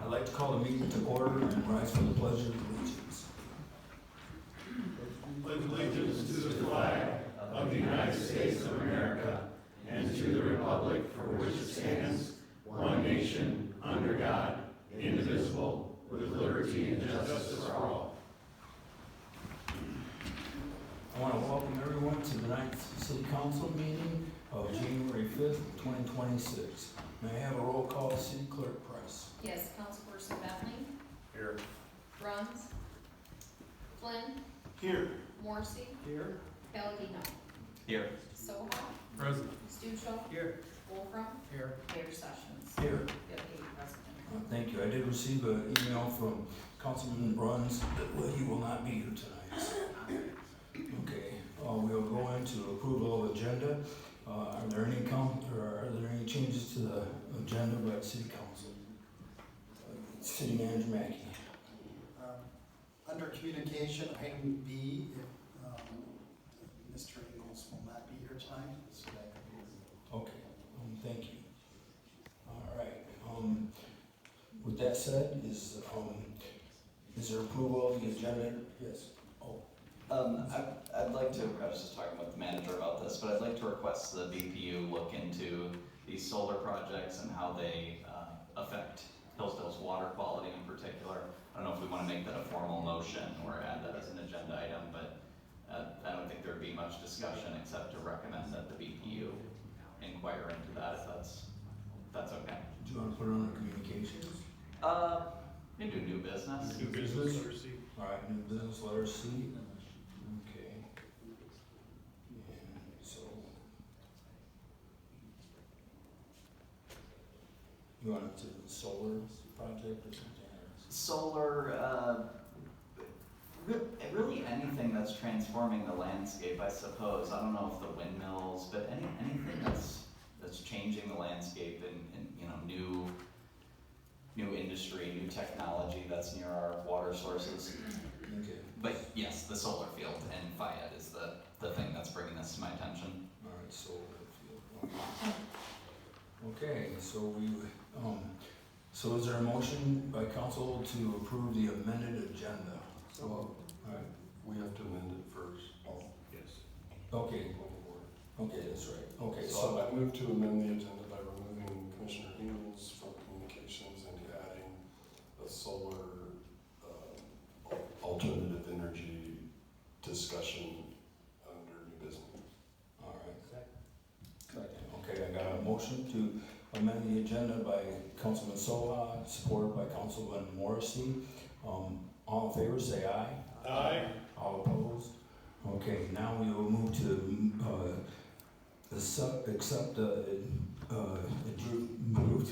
I'd like to call the meeting to order and rise for the pledge of allegiance. Pledge allegiance to the flag of the United States of America and to the republic for which it stands, one nation, under God, indivisible, with liberty and justice for all. I want to welcome everyone to the ninth City Council meeting of January 5th, 2026. May I have a roll call, City Clerk Price? Yes, Councilperson Bentley, Here. Bruns, Flynn, Here. Morrissey, Here. Palladino, Here. Soha, Present. Stuchel, Here. Wolfram, Here. Mayor Sessions. Here. Deputy President. Thank you. I did receive an email from Councilman Bruns that he will not be here tonight. Okay, we will go into approval of agenda. Are there any changes to the agenda by the City Council? City Manager Mackey. Under communication, item B, Mr. Ingles will not be here tonight, so that could be removed. Okay, thank you. All right, with that said, is there approval of the agenda? Yes. Oh, I'd like to, I was just talking with the manager about this, but I'd like to request the BPU look into these solar projects and how they affect Hillsdale's water quality in particular. I don't know if we want to make that a formal motion or add that as an agenda item, but I don't think there would be much discussion except to recommend that the BPU inquire into that if that's okay. do you want to put it on the communications? Maybe do new business. New business, letter C. All right, new business, letter C. Okay. And so, you want it to the solar project or something? Solar, really anything that's transforming the landscape, I suppose. I don't know if the windmills, but anything that's changing the landscape and you know, new industry, new technology that's near our water sources. Okay. But yes, the solar field and Fayette is the thing that's bringing this to my attention. All right, solar field. Okay, so is there a motion by council to approve the amended agenda? So, All right, we have to amend it first. Yes. okay, that's right. Okay, So I move to amend the agenda by removing Commissioner Ingles from communications and adding a solar alternative energy discussion under new business. all right. Okay, I got a motion to amend the agenda by Councilman Soha, supported by Councilman Morrissey. All in favor, say aye. Aye. All opposed? Okay, now we will move to, move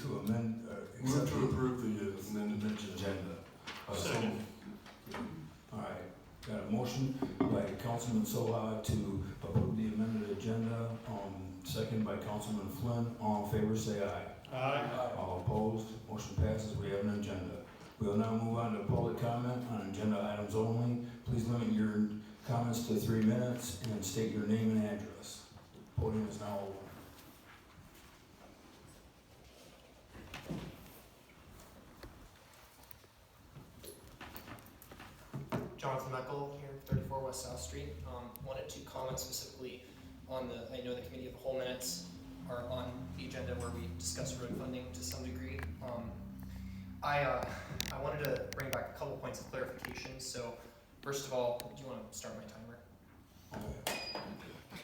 to amend, Move to approve the amended agenda. Second. All right, got a motion by Councilman Soha to approve the amended agenda, second by Councilman Flynn. All in favor, say aye. Aye. All opposed? Motion passes. We have an agenda. We will now move on to public comment on agenda items only. Please limit your comments to 3 minutes and state your name and address. Podium is now open. Jonathan Meckel here, 34 West South Street. Wanted to comment specifically on I know the committee of the whole minutes are on the agenda where we discuss road funding to some degree. I wanted to bring back a couple points of clarification. So first of all, do you want to start my timer?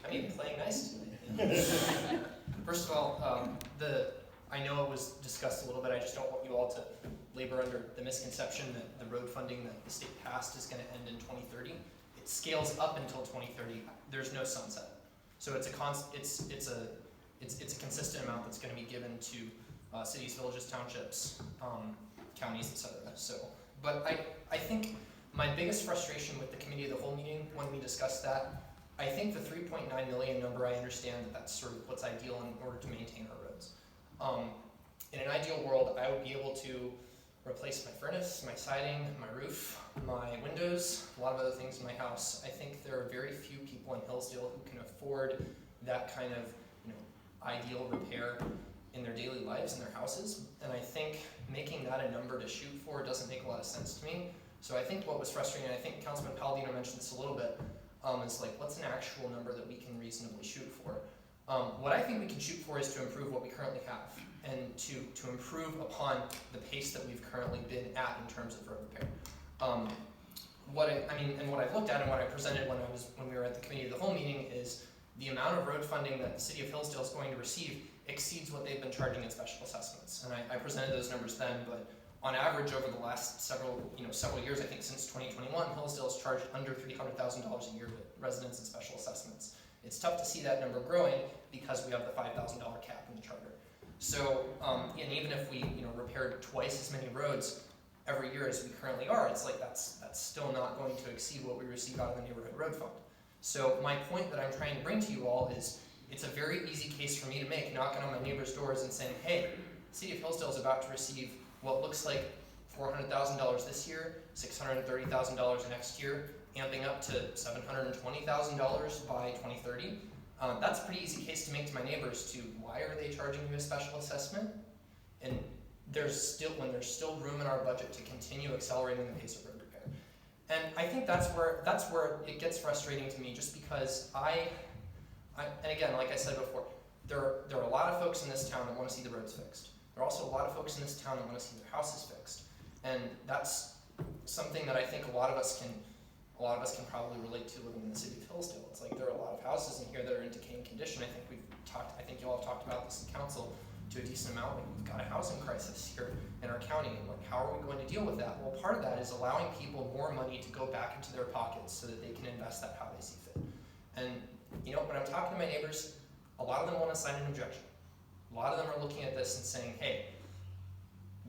I mean, playing nice today. First of all, I know it was discussed a little bit. I just don't want you all to labor under the misconception that the road funding that the state passed is going to end in 2030. It scales up until 2030. There's no sunset. So it's a consistent amount that's going to be given to cities, villages, townships, counties, etc. So, but I think my biggest frustration with the committee of the whole meeting when we discussed that, I think the 3.9 million number, I understand that that's sort of what's ideal in order to maintain our roads. In an ideal world, I would be able to replace my furnace, my siding, my roof, my windows, a lot of other things in my house. I think there are very few people in Hillsdale who can afford that kind of, ideal repair. in their daily lives, in their houses, and I think making that a number to shoot for doesn't make a lot of sense to me. So I think what was frustrating, and I think Councilman Palladino mentioned this a little bit, is like, what's an actual number that we can reasonably shoot for? What I think we can shoot for is to improve what we currently have, and to improve upon the pace that we've currently been at in terms of road repair. What I've looked at and what I presented when we were at the committee of the whole meeting is the amount of road funding that the city of Hillsdale is going to receive exceeds what they've been charging in special assessments. And I presented those numbers then, but on average over the last several years, I think since 2021, Hillsdale has charged under $300,000 a year to residents and special assessments. It's tough to see that number growing because we have the $5,000 cap in the charter. So, and even if we repaired twice as many roads every year as we currently are, it's like that's still not going to exceed what we receive out of the neighborhood road fund. So my point that I'm trying to bring to you all is it's a very easy case for me to make, knocking on my neighbors' doors and saying, hey, the city of Hillsdale is about to receive what looks like $400,000 this year, $630,000 next year, amping up to $720,000 by 2030. That's a pretty easy case to make to my neighbors to why are they charging you a special assessment? And there's still room in our budget to continue accelerating the pace of road repair. And I think that's where it gets frustrating to me, just because and again, like I said before, there are a lot of folks in this town that want to see the roads fixed. There are also a lot of folks in this town that want to see their houses fixed. And that's something that I think a lot of us can probably relate to living in the city of Hillsdale. It's like there are a lot of houses in here that are in decaying condition. I think you all have talked about this in council to a decent amount. Like, we've got a housing crisis here in our county, and like, how are we going to deal with that? Well, part of that is allowing people more money to go back into their pockets so that they can invest that how they see fit. And when I'm talking to my neighbors, a lot of them want to sign an objection. A lot of them are looking at this and saying, hey,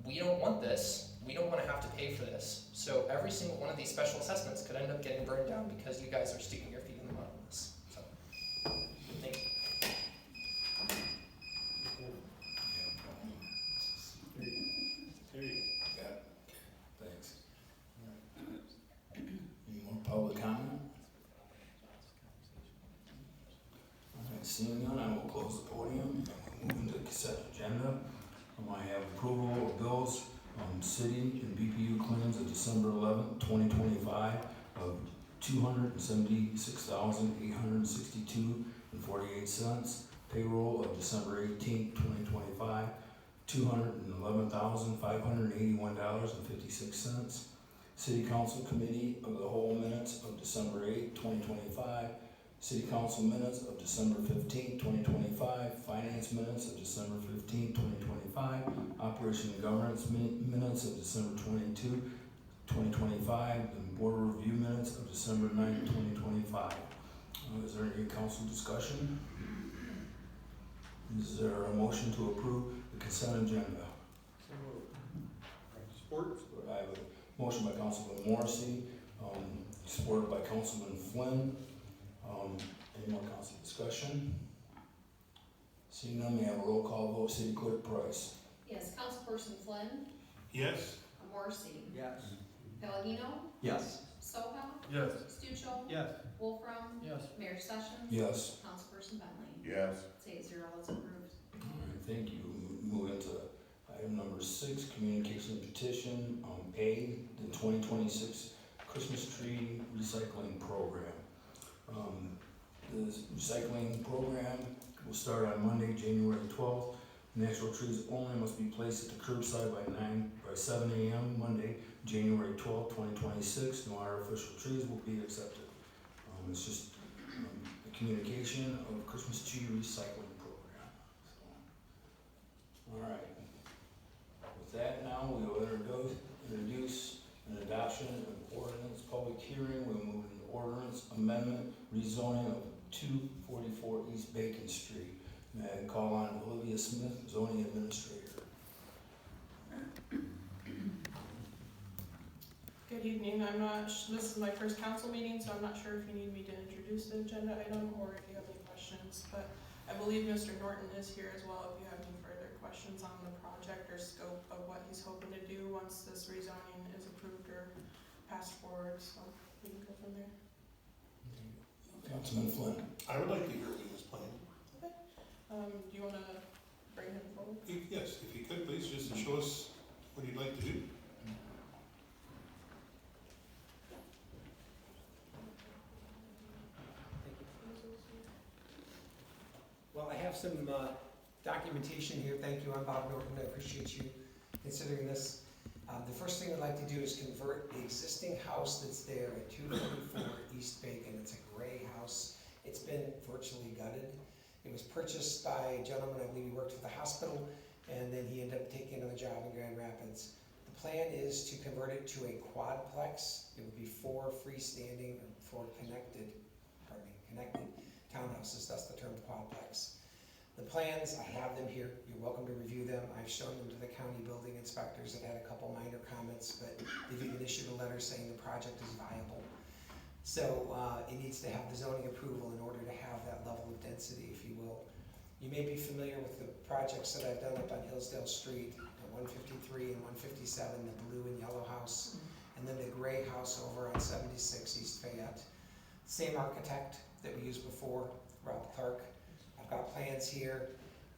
we don't want this. We don't want to have to pay for this. So every single one of these special assessments could end up getting burned down because you guys are sticking your feet in the mud on this. So, thank you. There you Yeah, thanks. Any more public comment? Okay, seeing none, I will close the podium and move into the consent agenda. I have approval of bills, city and BPU claims of December 11th, 2025 of $276,862.48. Payroll of December 18th, 2025, $211,581.56. City Council Committee of the Whole minutes of December 8th, 2025. City Council minutes of December 15th, 2025. Finance minutes of December 15th, 2025. Operation and Governance minutes of December 22, 2025. And Board Review minutes of December 9th, 2025. Is there any council discussion? Is there a motion to approve the consent agenda? Support. I have a motion by Councilman Morrissey, supported by Councilman Flynn. Any more council discussion? Seeing none, may I have a roll call vote? City Clerk Price. Yes, Councilperson Flynn, Yes. Morrissey, Yes. Palladino, Yes. Soha, Yes. Stuchel, Yes. Wolfram, Yes. Mayor Sessions, Yes. Councilperson Bentley. Yes. It's 8-0, it's approved. All right, thank you. Move into item number 6, communication petition, A, the 2026 Christmas tree recycling program. The recycling program will start on Monday, January 12th. Natural trees only must be placed at the curbside by 7 a.m. Monday, January 12th, 2026. No artificial trees will be accepted. It's just the communication of Christmas tree recycling program. So, all right. With that, now we will introduce an adoption of ordinance public hearing. We'll move into ordinance amendment rezoning of 244 East Bacon Street. May I call on Olivia Smith, zoning administrator. Good evening. This is my first council meeting, so I'm not sure if you need me to introduce the agenda item or if you have any questions, but I believe Mr. Norton is here as well if you have any further questions on the project or scope of what he's hoping to do once this rezoning is approved or passed forward, so we can go from there. Councilman Flynn. I would like to hear what he was planning. Do you want to bring him forward? Yes, if you could, please, just show us what you'd like to do. Well, I have some documentation here. Thank you. I'm Bob Norton. I appreciate you considering this. The first thing I'd like to do is convert the existing house that's there at 244 East Bacon. It's a gray house. It's been virtually gutted. It was purchased by a gentleman, I believe he worked for the hospital, and then he ended up taking another job in Grand Rapids. The plan is to convert it to a quadplex. It would be 4 freestanding, or 4 connected townhouses. That's the term, quadplex. The plans, I have them here. You're welcome to review them. I've shown them to the county building inspectors that had a couple minor comments, but they've even issued a letter saying the project is viable. So it needs to have the zoning approval in order to have that level of density, if you will. You may be familiar with the projects that I've done up on Hillsdale Street, 153 and 157, the blue and yellow house, and then the gray house over on 76 East Fayette. Same architect that we used before, Rob Clark. I've got plans here.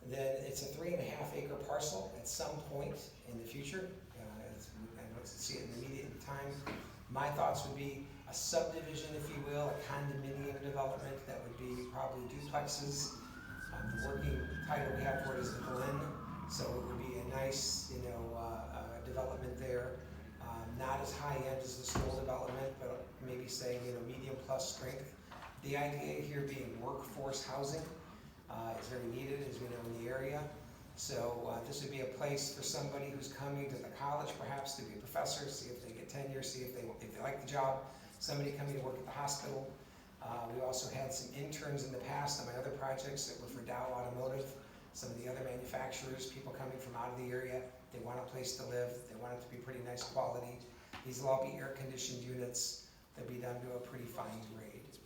Then it's a 3.5 acre parcel at some point in the future. I don't see it in the immediate time. My thoughts would be a subdivision, if you will, a condominium development that would be probably duplexes. The working title we have for it is the Glen, so it would be a nice, development there. Not as high end as the Stoll development, but maybe say, medium plus strength. The idea here being workforce housing is very needed, as we know, in the area. So this would be a place for somebody who's coming to the college, perhaps to be a professor, see if they get tenure, see if they like the job. Somebody coming to work at the hospital. We also had some interns in the past on my other projects that were for Dow Automotive, some of the other manufacturers, people coming from out of the area. They want a place to live. They want it to be pretty nice quality. These will all be air-conditioned units. They'll be done to a pretty fine grade.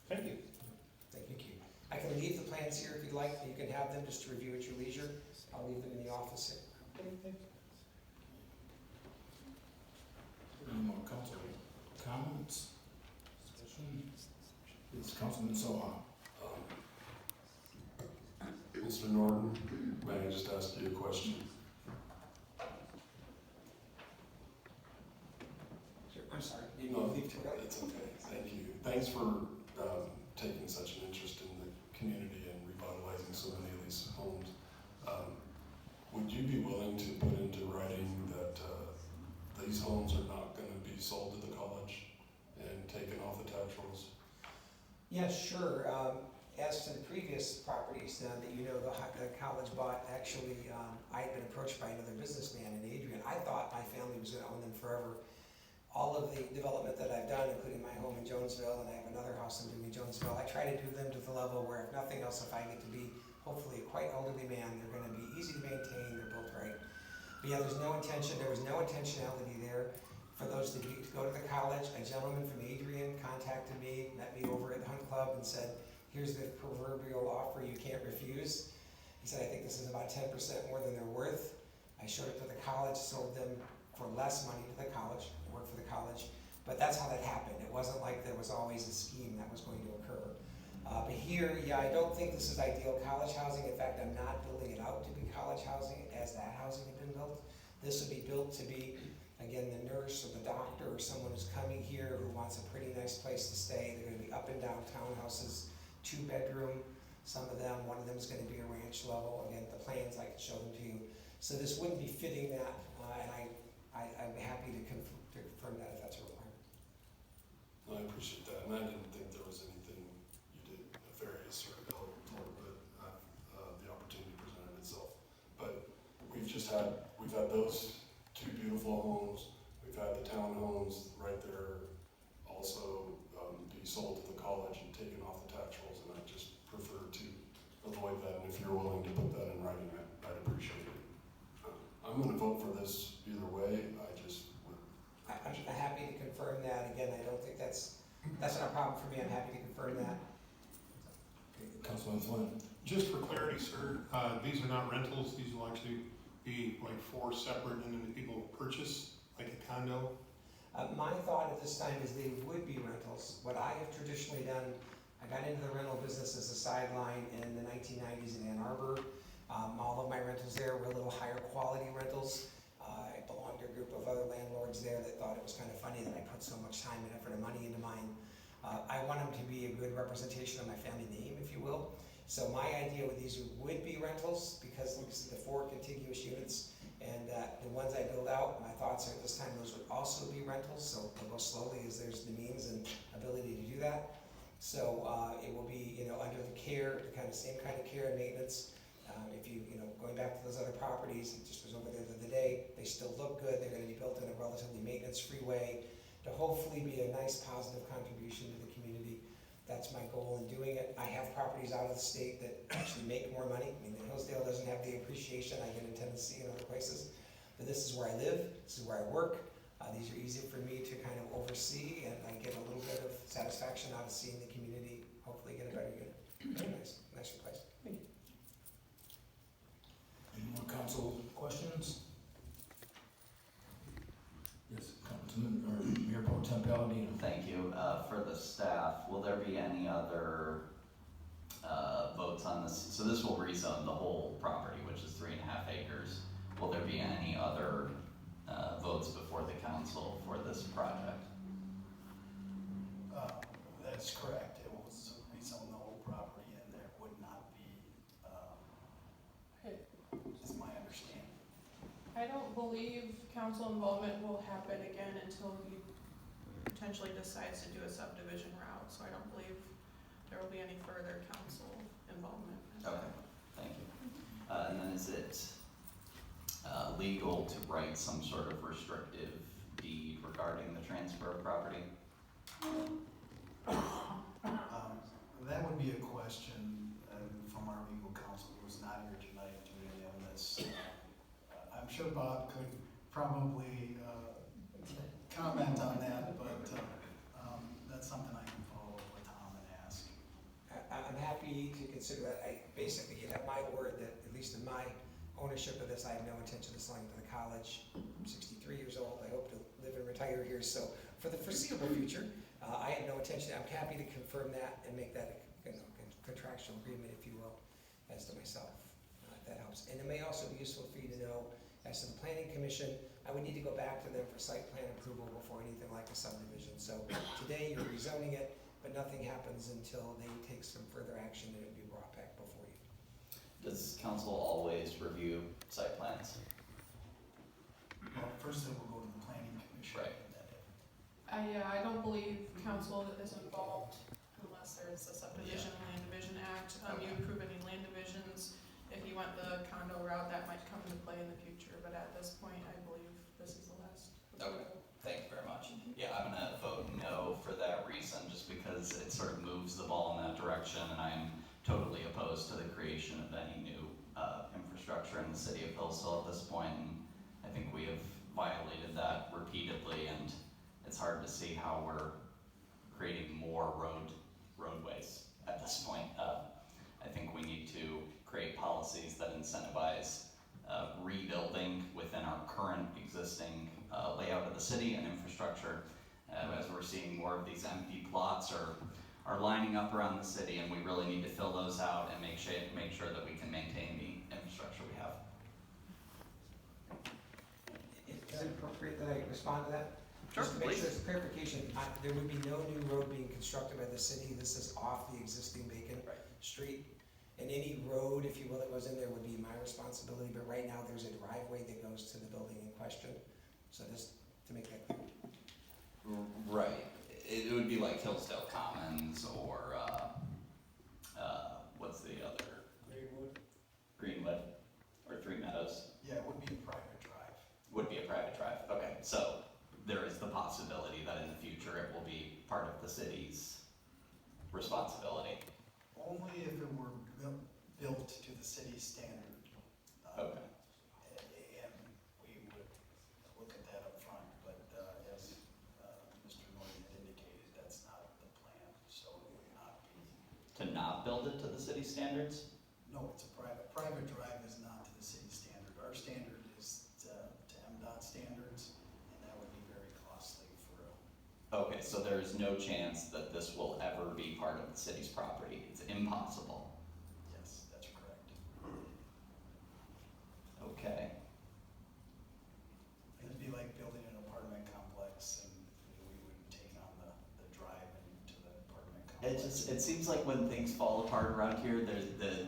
Thank you. Thank you. I can leave the plans here if you'd like. You can have them just to review at your leisure. I'll leave them in the office here. Any more council comments? Discussion? It's Councilman Soha. Mr. Norton, may I just ask you a question? I'm sorry. You No, leave too early. it's okay. Thank you. Thanks for taking such an interest in the community and revitalizing so many of these homes. Would you be willing to put into writing that these homes are not going to be sold to the college and taken off the tax rolls? Yeah, sure. As to the previous properties that the college bought, actually, I had been approached by another businessman in Adrian. I thought my family was going to own them forever. All of the development that I've done, including my home in Jonesville, and I have another house I'm doing in Jonesville, I try to do them to the level where, if nothing else, if I get to be hopefully a quite elderly man, they're going to be easy to maintain, they're built right. But yeah, there was no intentionality there for those to go to the college. A gentleman from Adrian contacted me, met me over at the Hunt Club and said, here's the proverbial offer you can't refuse. He said, I think this is about 10% more than they're worth. I showed it to the college, sold them for less money to the college. I worked for the college. But that's how that happened. It wasn't like there was always a scheme that was going to occur. But here, yeah, I don't think this is ideal college housing. In fact, I'm not building it out to be college housing as that housing had been built. This would be built to be, again, the nurse or the doctor or someone who's coming here who wants a pretty nice place to stay. They're going to be up and down townhouses, 2-bedroom. Some of them, one of them is going to be a ranch level. Again, the plans, I can show them to you. So this wouldn't be fitting that, and I'm happy to confirm that if that's a requirement. I appreciate that, and I didn't think there was anything you did nefarious or ill toward, but the opportunity presented itself. But we've had those 2 beautiful homes. We've had the townhomes right there also be sold to the college and taken off the tax rolls, and I just prefer to avoid that. And if you're willing to put that in writing, I'd appreciate it. I'm going to vote for this either way. I'm happy to confirm that. Again, I don't think that's not a problem for me. I'm happy to confirm that. Councilman Flynn. Just for clarity, sir, these are not rentals. These will actually be like 4 separate, and then the people will purchase like a condo. My thought at this time is they would be rentals. What I have traditionally done, I got into the rental business as a sideline in the 1990s in Ann Arbor. All of my rentals there were a little higher quality rentals. I belonged to a group of other landlords there that thought it was kind of funny that I put so much time and effort and money into mine. I want them to be a good representation of my family name, if you will. So my idea with these would be rentals, because look at the 4 contiguous units, and the ones I build out, my thoughts are at this time those would also be rentals, so they'll go slowly as there's the means and ability to do that. So it will be, under the care, the kind of same kind of care and maintenance. If going back to those other properties, it just was over there the other day, they still look good, they're gonna be built in a relatively maintenance-free way to hopefully be a nice positive contribution to the community. That's my goal in doing it. I have properties out of the state that actually make more money. I mean, Hillsdale doesn't have the appreciation I get in Tennessee and other places, but this is where I live, this is where I work. These are easy for me to kind of oversee, and I get a little bit of satisfaction out of seeing the community hopefully get a better unit. Very nicer place. Thank you. Any more council questions? Yes, Councilman, or Mayor Pro Tem Palladino. Thank you. For the staff, will there be any other votes on this? So this will rezone the whole property, which is 3.5 acres. Will there be any other votes before the council for this project? That's correct. It was rezone the whole property, and there would not be, is my understanding. I don't believe council involvement will happen again until he potentially decides to do a subdivision route, so I don't believe there will be any further council involvement. Okay, thank you. And then is it legal to write some sort of restrictive deed regarding the transfer of property? That would be a question from our legal counsel, who is not here tonight due to illness. I'm sure Bob could probably comment on that, but that's something I can follow up with Tom and ask. I'm happy to consider that. Basically, you have my word that, at least in my ownership of this, I have no intention of selling to the college. I'm 63 years old. I hope to live and retire here. So for the foreseeable future, I have no intention. I'm happy to confirm that and make that a contractual agreement, if you will, as to myself. If that helps. And it may also be useful for you to know, as to the planning commission, I would need to go back to them for site plan approval before anything like a subdivision. So today you're rezoning it, but nothing happens until they take some further action and it would be brought back before you. Does council always review site plans? Well, first it will go to the planning commission. Right. I don't believe council is involved unless there's a subdivision land division act. You approve any land divisions. If you went the condo route, that might come into play in the future, but at this point, I believe this is the last. Okay, thank you very much. Yeah, I'm gonna vote no for that reason, just because it sort of moves the ball in that direction, and I'm totally opposed to the creation of any new infrastructure in the city of Hillsdale at this point, and I think we have violated that repeatedly, and it's hard to see how we're creating more roadways at this point. I think we need to create policies that incentivize rebuilding within our current existing layout of the city and infrastructure. As we're seeing more of these empty plots are lining up around the city, and we really need to fill those out and make sure that we can maintain the infrastructure we have. Is it appropriate that I respond to that? Sure, Just to make please. sure it's clarification, there would be no new road being constructed by the city. This is off the existing vacant street. And any road, if you will, that goes in there would be my responsibility, but right now there's a driveway that goes to the building in question. So just to make that clear. Right. It would be like Hillsdale Commons or what's the other? Greenwood or Three Meadows. Yeah, it would be a private drive. Would be a private drive. Okay, so there is the possibility that in the future it will be part of the city's responsibility. Only if it were built to the city's standard. Okay. And we would look at that up front, but as Mr. Norton had indicated, that's not the plan, so it would not be. To not build it to the city standards? No, it's a private drive is not to the city standard. Our standard is to MDOT standards, and that would be very costly for Okay, so there is no chance that this will ever be part of the city's property. It's impossible. yes, that's correct. it seems like when things fall apart around here,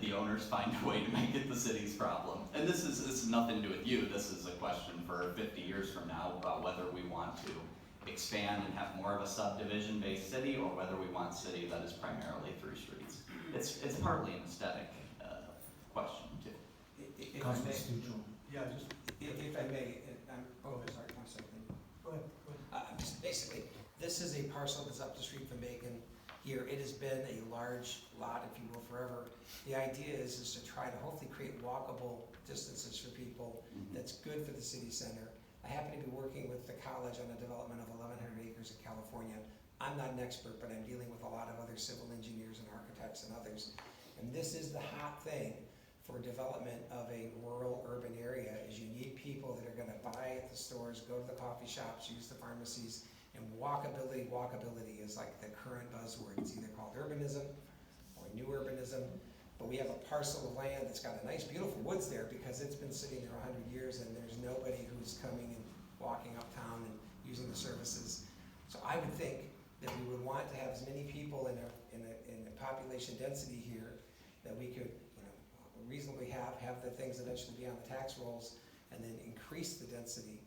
the owners find a way to make it the city's problem. And this is nothing to do with you, this is a question for 50 years from now about whether we want to expand and have more of a subdivision-based city, or whether we want a city that is primarily through streets. It's partly an aesthetic question too. If I Councilman may, Stucci. Yeah, just, if I may, sorry, one second. go ahead. Just basically, this is a parcel that's up the street from Bacon. Here, it has been a large lot, if you will, forever. The idea is to try to hopefully create walkable distances for people that's good for the city center. I happen to be working with the college on a development of 1,100 acres in California. I'm not an expert, but I'm dealing with a lot of other civil engineers and architects and others. And this is the hot thing for development of a rural urban area, is you need people that are gonna buy at the stores, go to the coffee shops, use the pharmacies, and walkability is like the current buzzword. It's either called urbanism or new urbanism, but we have a parcel of land that's got a nice, beautiful woods there because it's been sitting there 100 years and there's nobody who's coming and walking uptown and using the services. So I would think that we would want to have as many people in a population density here that we could, reasonably have the things eventually be on the tax rolls, and then increase the density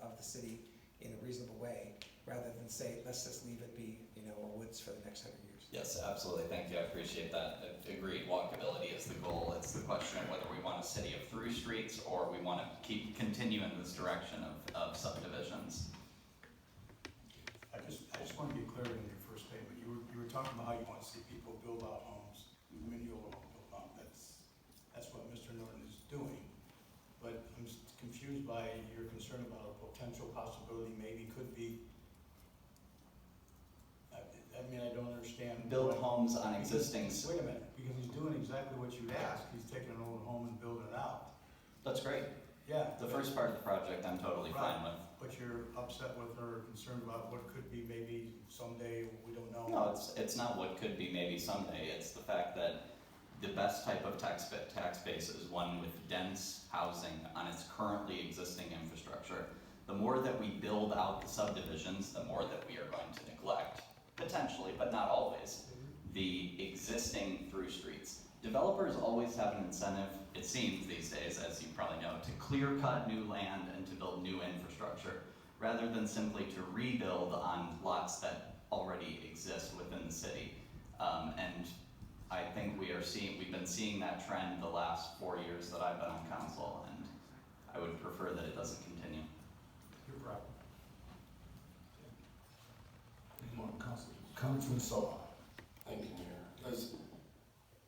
of the city in a reasonable way, rather than say, let's just leave it be, a woods for the next 100 years. Yes, absolutely, thank you, I appreciate that. Agreed, walkability is the goal. It's the question of whether we want a city of through streets or we want to continue in this direction of subdivisions. I just want to be clear in your first statement. You were talking about how you want to see people build out homes, many old homes built out. That's what Mr. Norton is doing. But I'm just confused by your concern about a potential possibility, maybe could be. I don't understand. Build homes on existing. Wait a minute, because he's doing exactly what you'd ask. He's taking an old home and building it out. That's great. Yeah. The first part of the project I'm totally fine with. But you're upset with or concerned about what could be maybe someday, we don't know. No, it's not what could be maybe someday. It's the fact that the best type of tax base is one with dense housing on its currently existing infrastructure. The more that we build out the subdivisions, the more that we are going to neglect, potentially, but not always, the existing through streets. Developers always have an incentive, it seems these days, as you probably know, to clear cut new land and to build new infrastructure, rather than simply to rebuild on lots that already exist within the city. And I think we've been seeing that trend the last 4 years that I've been on council, and I would prefer that it doesn't continue. Your problem. Councilman Saw. Thank you, Mayor.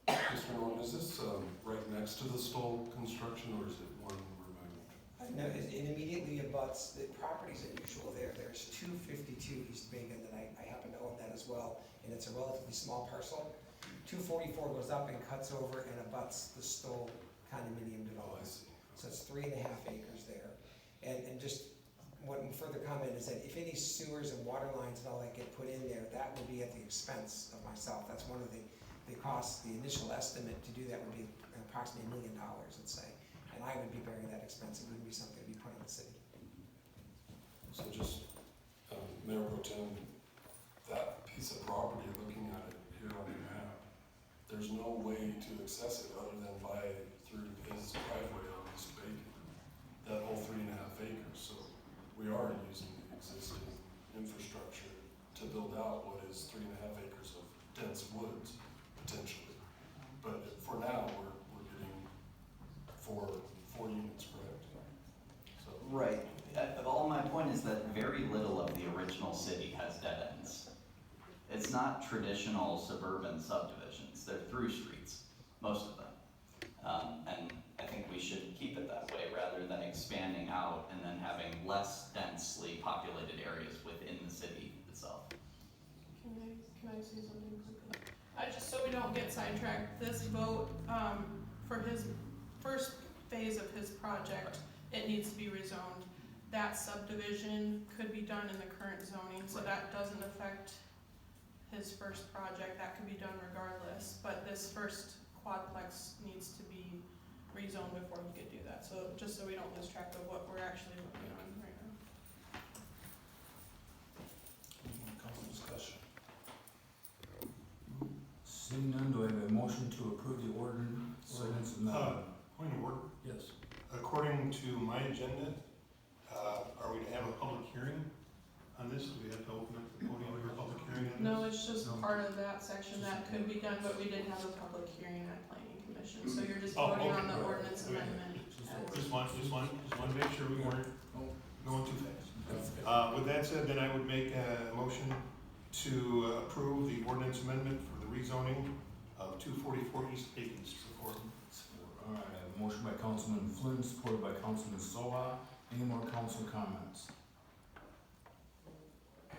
Mr. Norton, is this right next to the Stoll construction, or is it one removed? No, it immediately abuts the properties unusual there. There's 252 East Bacon, and I happen to own that as well, and it's a relatively small parcel. 244 goes up and cuts over and abuts the Stoll condominium Oh, I development. see. So it's 3.5 acres there. And just one further comment is that if any sewers and water lines and all that get put in there, that would be at the expense of myself. That's one of the costs. The initial estimate to do that would be approximately $1 million, let's say. And I would be bearing that expense. It wouldn't be something to be put on the city. So just, Mayor Pro Tem, that piece of property, looking at it here on the map, there's no way to access it other than by through his driveway on East Bacon, that whole 3.5 acres. So we are using the existing infrastructure to build out what is 3.5 acres of dense woods, potentially. But for now, we're getting four units, correct? So. Right. All my point is that very little of the original city has dead ends. It's not traditional suburban subdivisions. They're through streets, most of them. And I think we should keep it that way rather than expanding out and then having less densely populated areas within the city itself. Can I say something quickly? Just so we don't get sidetracked, this vote, for his first phase of his project, it needs to be rezoned. That subdivision could be done in the current zoning, so that doesn't affect his first project. That could be done regardless, but this first quadplex needs to be rezoned before he could do that. So just so we don't lose track of what we're actually voting on right now. Council discussion. approve the ordinance amendment. Point of order, Yes. according to my agenda, are we to have a public hearing on this? Do we have to open up the podium for a public hearing on this? No, it's just part of that section that could be done, but we did have a public hearing at planning commission, so you're just Oh, voting on okay. the ordinance Okay. amendment. Just want to make sure we weren't going too fast. With that said, then I would make a motion to approve the ordinance amendment for the rezoning of 244 East Bacon Street. All right, I have a motion by Councilman Flynn, supported by Councilman Soha. Any more council comments?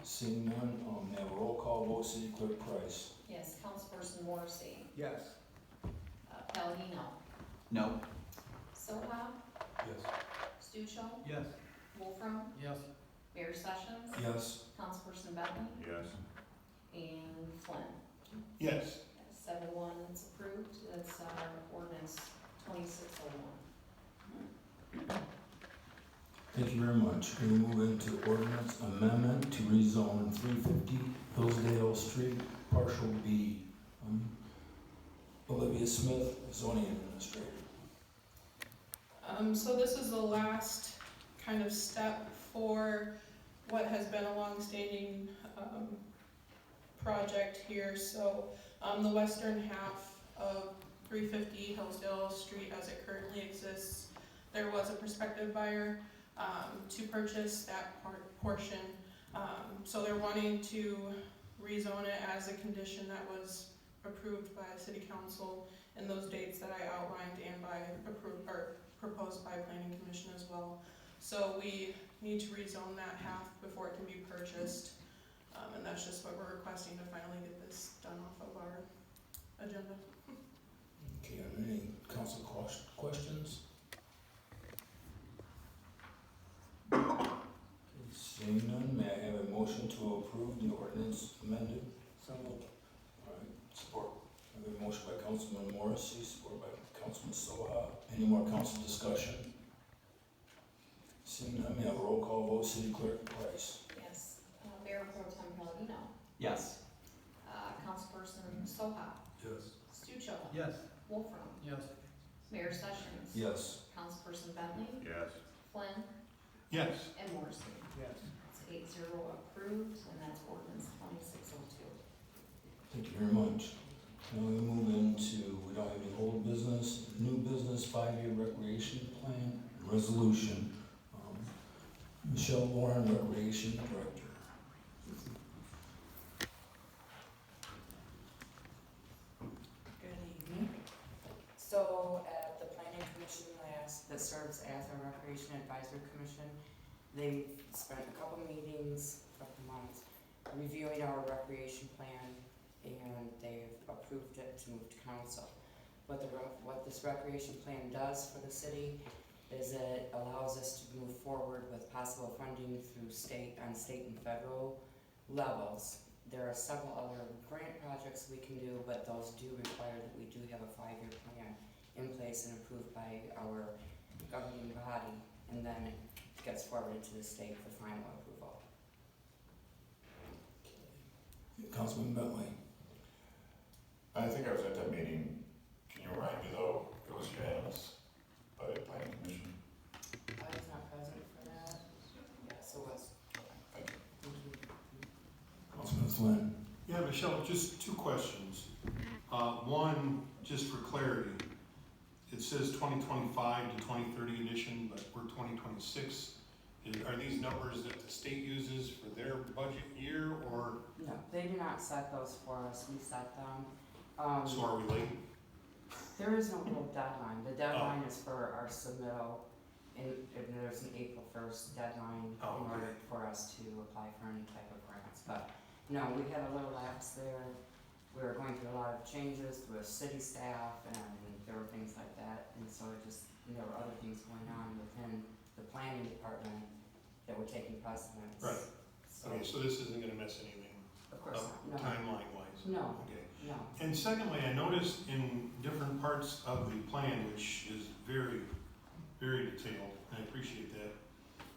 Seeing none, may I have a roll call vote, City Clerk Price? Yes, Councilperson Morrissey, Yes. Palladino, No. Soha, Yes. Stuchel, Yes. Wolfram, Yes. Mayor Sessions, Yes. Councilperson Bentley, Yes. and Flynn. Yes. 7-1, it's approved, that's our ordinance 2601. Thank you very much. We move into ordinance amendment to rezone 350 Hillsdale Street, partial B. Olivia Smith, zoning administrator. So this is the last kind of step for what has been a long-standing, project here. So, the western half of 350 Hillsdale Street as it currently exists, there was a prospective buyer, to purchase that portion. So they're wanting to rezone it as a condition that was approved by city council in those dates that I outlined and by proposed by planning commission as well. So we need to rezone that half before it can be purchased. And that's just what we're requesting to finally get this done off of our agenda. Okay, are there any council questions? Seeing none, may I have a motion to approve the ordinance amended? So moved. All right, support. I have a motion by Councilman Morrissey, supported by Councilman Soha. Any more council discussion? Seeing none, may I have a roll call vote, City Clerk Price? Yes, Mayor Pro Tem Palladino, Yes. Councilperson Soha, Yes. Stuchel, Yes. Wolfram, Yes. Mayor Sessions, Yes. Councilperson Bentley, Yes. Flynn, Yes. and Morrissey. Yes. It's 8-0 approved, and that's ordinance 2602. Thank you very much. Now we move into, we don't have any old business, new business, 5-year recreation plan, resolution. Michelle Warren, Recreation Director. Good evening. So at the planning commission that serves as our recreation advisory commission, they've spent a couple meetings, a couple months, reviewing our recreation plan, and they've approved it to move to council. What this recreation plan does for the city is it allows us to move forward with possible funding through state and federal levels. There are several other grant projects we can do, but those do require that we do have a 5-year plan in place and approved by our governing body, and then it gets forwarded to the state for final approval. Councilman Bentley. I think I was at that meeting. Can you remind me though, it was unanimous by the planning commission? I was not present for that. Yes, it was. Thank you. Thank you. Councilman Flynn. Yeah, Michelle, just two questions. One, just for clarity, it says 2025 to 2030 edition, but we're 2026. Are these numbers that the state uses for their budget year, or No, they do not set those for us, we set them. so are we late? There is no real deadline, the deadline is for our submittal, and there's an April 1st deadline in Oh, okay. order for us to apply for any type of grants, but no, we had a little lapse there. We were going through a lot of changes with city staff, and there were things like that, and so there were other things going on within the planning department that were taking precedence. Right. So, Okay, so this isn't gonna miss anything of course not, timeline-wise? no, Okay. no. And secondly, I noticed in different parts of the plan, which is very, very detailed, and I appreciate that,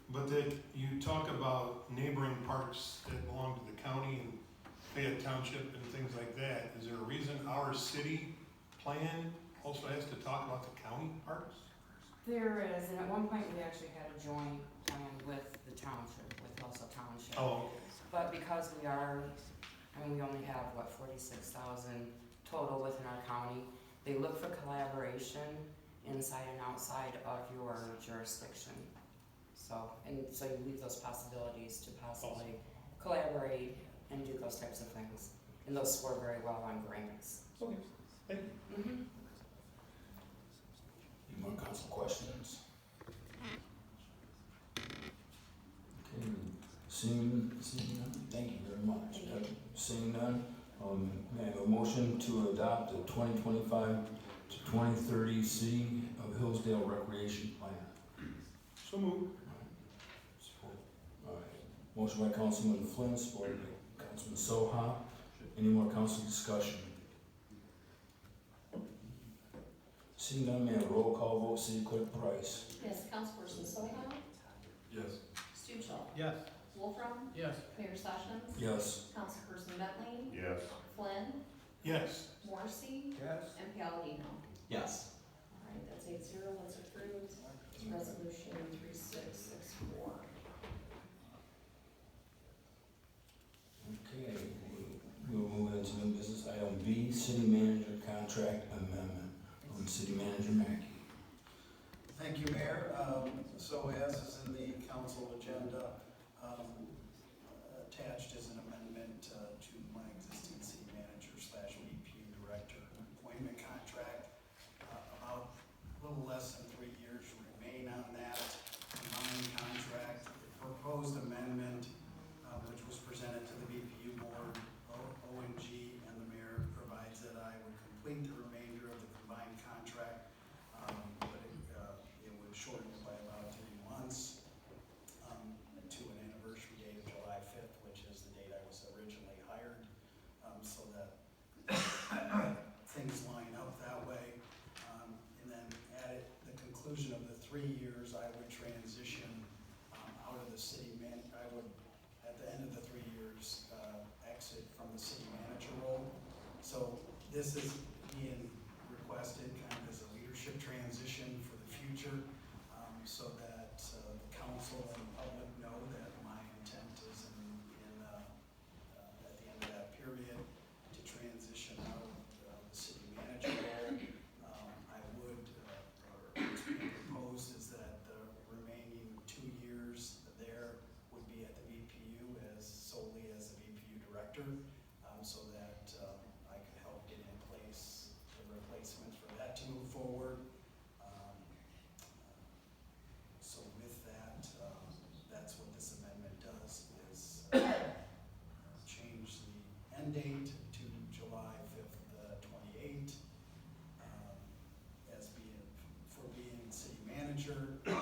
but that you talk about neighboring parks that belong to the county and Fayette Township and things like that. Is there a reason our city plan also has to talk about the county parks? There is, and at one point we actually had a joint plan with the township, with Hillsdale Township. Oh, But because we only have, 46,000 total within our county, they look for collaboration inside and outside of your jurisdiction. So you leave those possibilities to possibly collaborate and do those types of things. And those score very well on grants. okay, thank you. Mm-hmm. Any more council questions? Okay, seeing none, thank you very much. Thank you. Seeing none, may I have a motion to adopt the 2025 to 2030 City of Hillsdale Recreation Plan? So moved. All right, motion by Councilman Flynn, supported by Councilman Soha. Any more council discussion? Seeing none, may I have a roll call vote, City Clerk Price? Yes, Councilperson Soha, Yes. Stuchel, Yes. Wolfram, Yes. Mayor Sessions, Yes. Councilperson Bentley, Yes. Flynn, Yes. Morrissey, Yes. and Palladino. Yes. All right, that's 8-0, that's approved. Resolution 3664. Okay, we'll move into new business. Item B, City Manager Contract Amendment. City Manager Mackey. Thank you, Mayor. So as is in the council agenda, attached is an amendment to my existing city manager / BPU director appointment contract. About a little less than 3 years remain on that combined contract. The proposed amendment, which was presented to the BPU board, ONG, and the mayor provides that I would complete the remainder of the combined contract, but it would shorten it by about 3 months to an anniversary date of July 5th, which is the date I was originally hired, so that things line up that way. And then at the conclusion of the 3 years, I would transition out of the city I would, at the end of the 3 years, exit from the city manager role. So this is being requested kind of as a leadership transition for the future, so that the council and the public know that my intent is at the end of that period to transition out of the city manager role. I would, or what's being proposed is that the remaining 2 years there would be at the BPU solely as the BPU director, so that I could help get in place the replacement for that to move forward. So with that, that's what this amendment does, is change the end date to July 5th, 28, as being city manager, and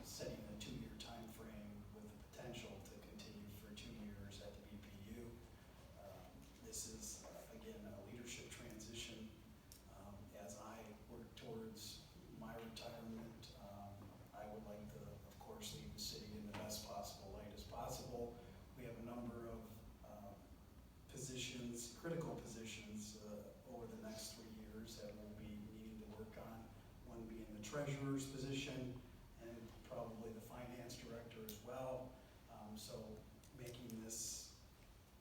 setting a 2-year time frame with the potential to continue for 2 years at the BPU. This is, again, a leadership transition. As I work towards my retirement, I would like to, of course, leave the city in the best possible light as possible. We have a number of positions, critical positions, over the next 3 years that we'll be needing to work on. One being the treasurer's position, and probably the finance director as well. So making this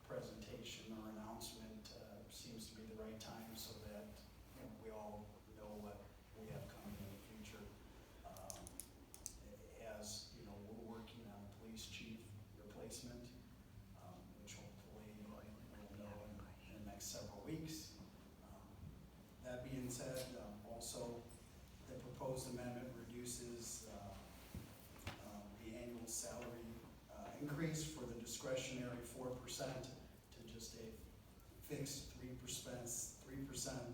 presentation or announcement seems to be the right time, so that we all know what we have coming in the future. As you know, we're working on a police chief replacement, which hopefully we'll know in the next several weeks. That being said, also the proposed amendment reduces the annual salary increase for the discretionary 4% to just a fixed 3%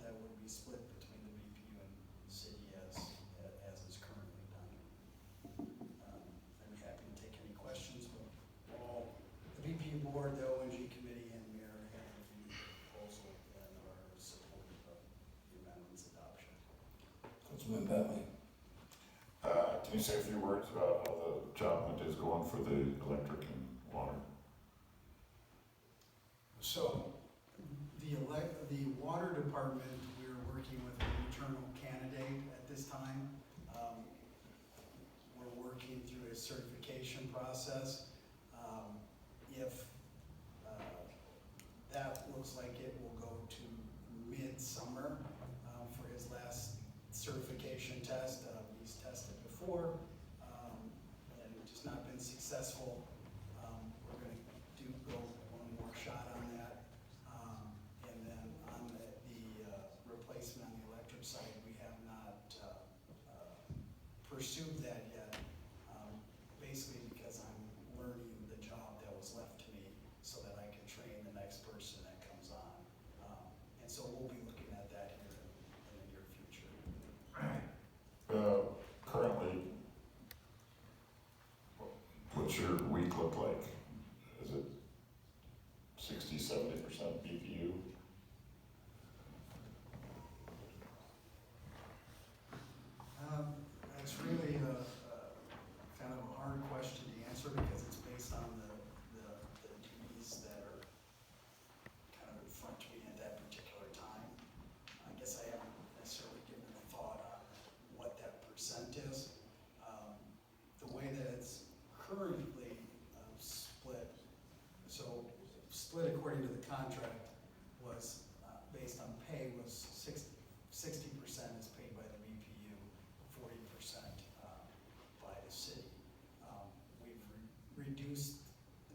that would be split between the BPU and the city as is currently done. I'm happy to take any questions, but all the BPU board, the ONG committee, and mayor have reviewed the proposal and are supportive of the amendment's adoption. Councilman Bentley. Can you say a few words about how the job hunt is going for the electric and water? So the water certification process. If that looks like it will go to midsummer for his last certification test. He's tested before and just not been successful. We're going to go one more shot on that. And then on the replacement on the electric side, we have not pursued that yet, basically because I'm learning the job that was left to me so that I can train the next person that comes on. And so we'll be looking at that here in the near future. Currently, what's your week look like? Is it 60–70% BPU? It's really kind of a hard question to answer because it's based on the duties that are kind of in front of me at that particular time. I guess I haven't necessarily given a thought on what that percent is. The way that it's currently split, so split according to the contract was based on pay was 60% is paid by the BPU, 40% by the city. We've reduced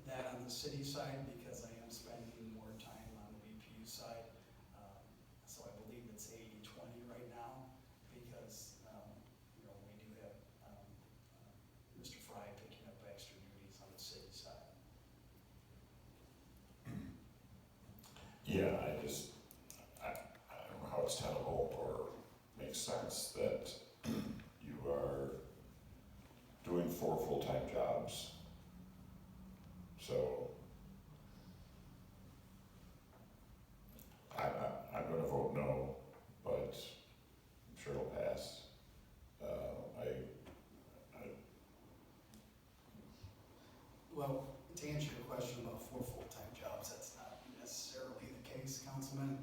that on the city side because I am spending more time on the BPU side. So I believe it's 80-20 right now because you know, we do have Mr. Fry picking up extra duties on the city side. Yeah, I don't know how it's tenable or makes sense that you are doing 4 full-time jobs. So I'm gonna vote no, but I'm sure it'll pass. Well, to answer your question about 4 full-time jobs, that's not necessarily the case, Councilman,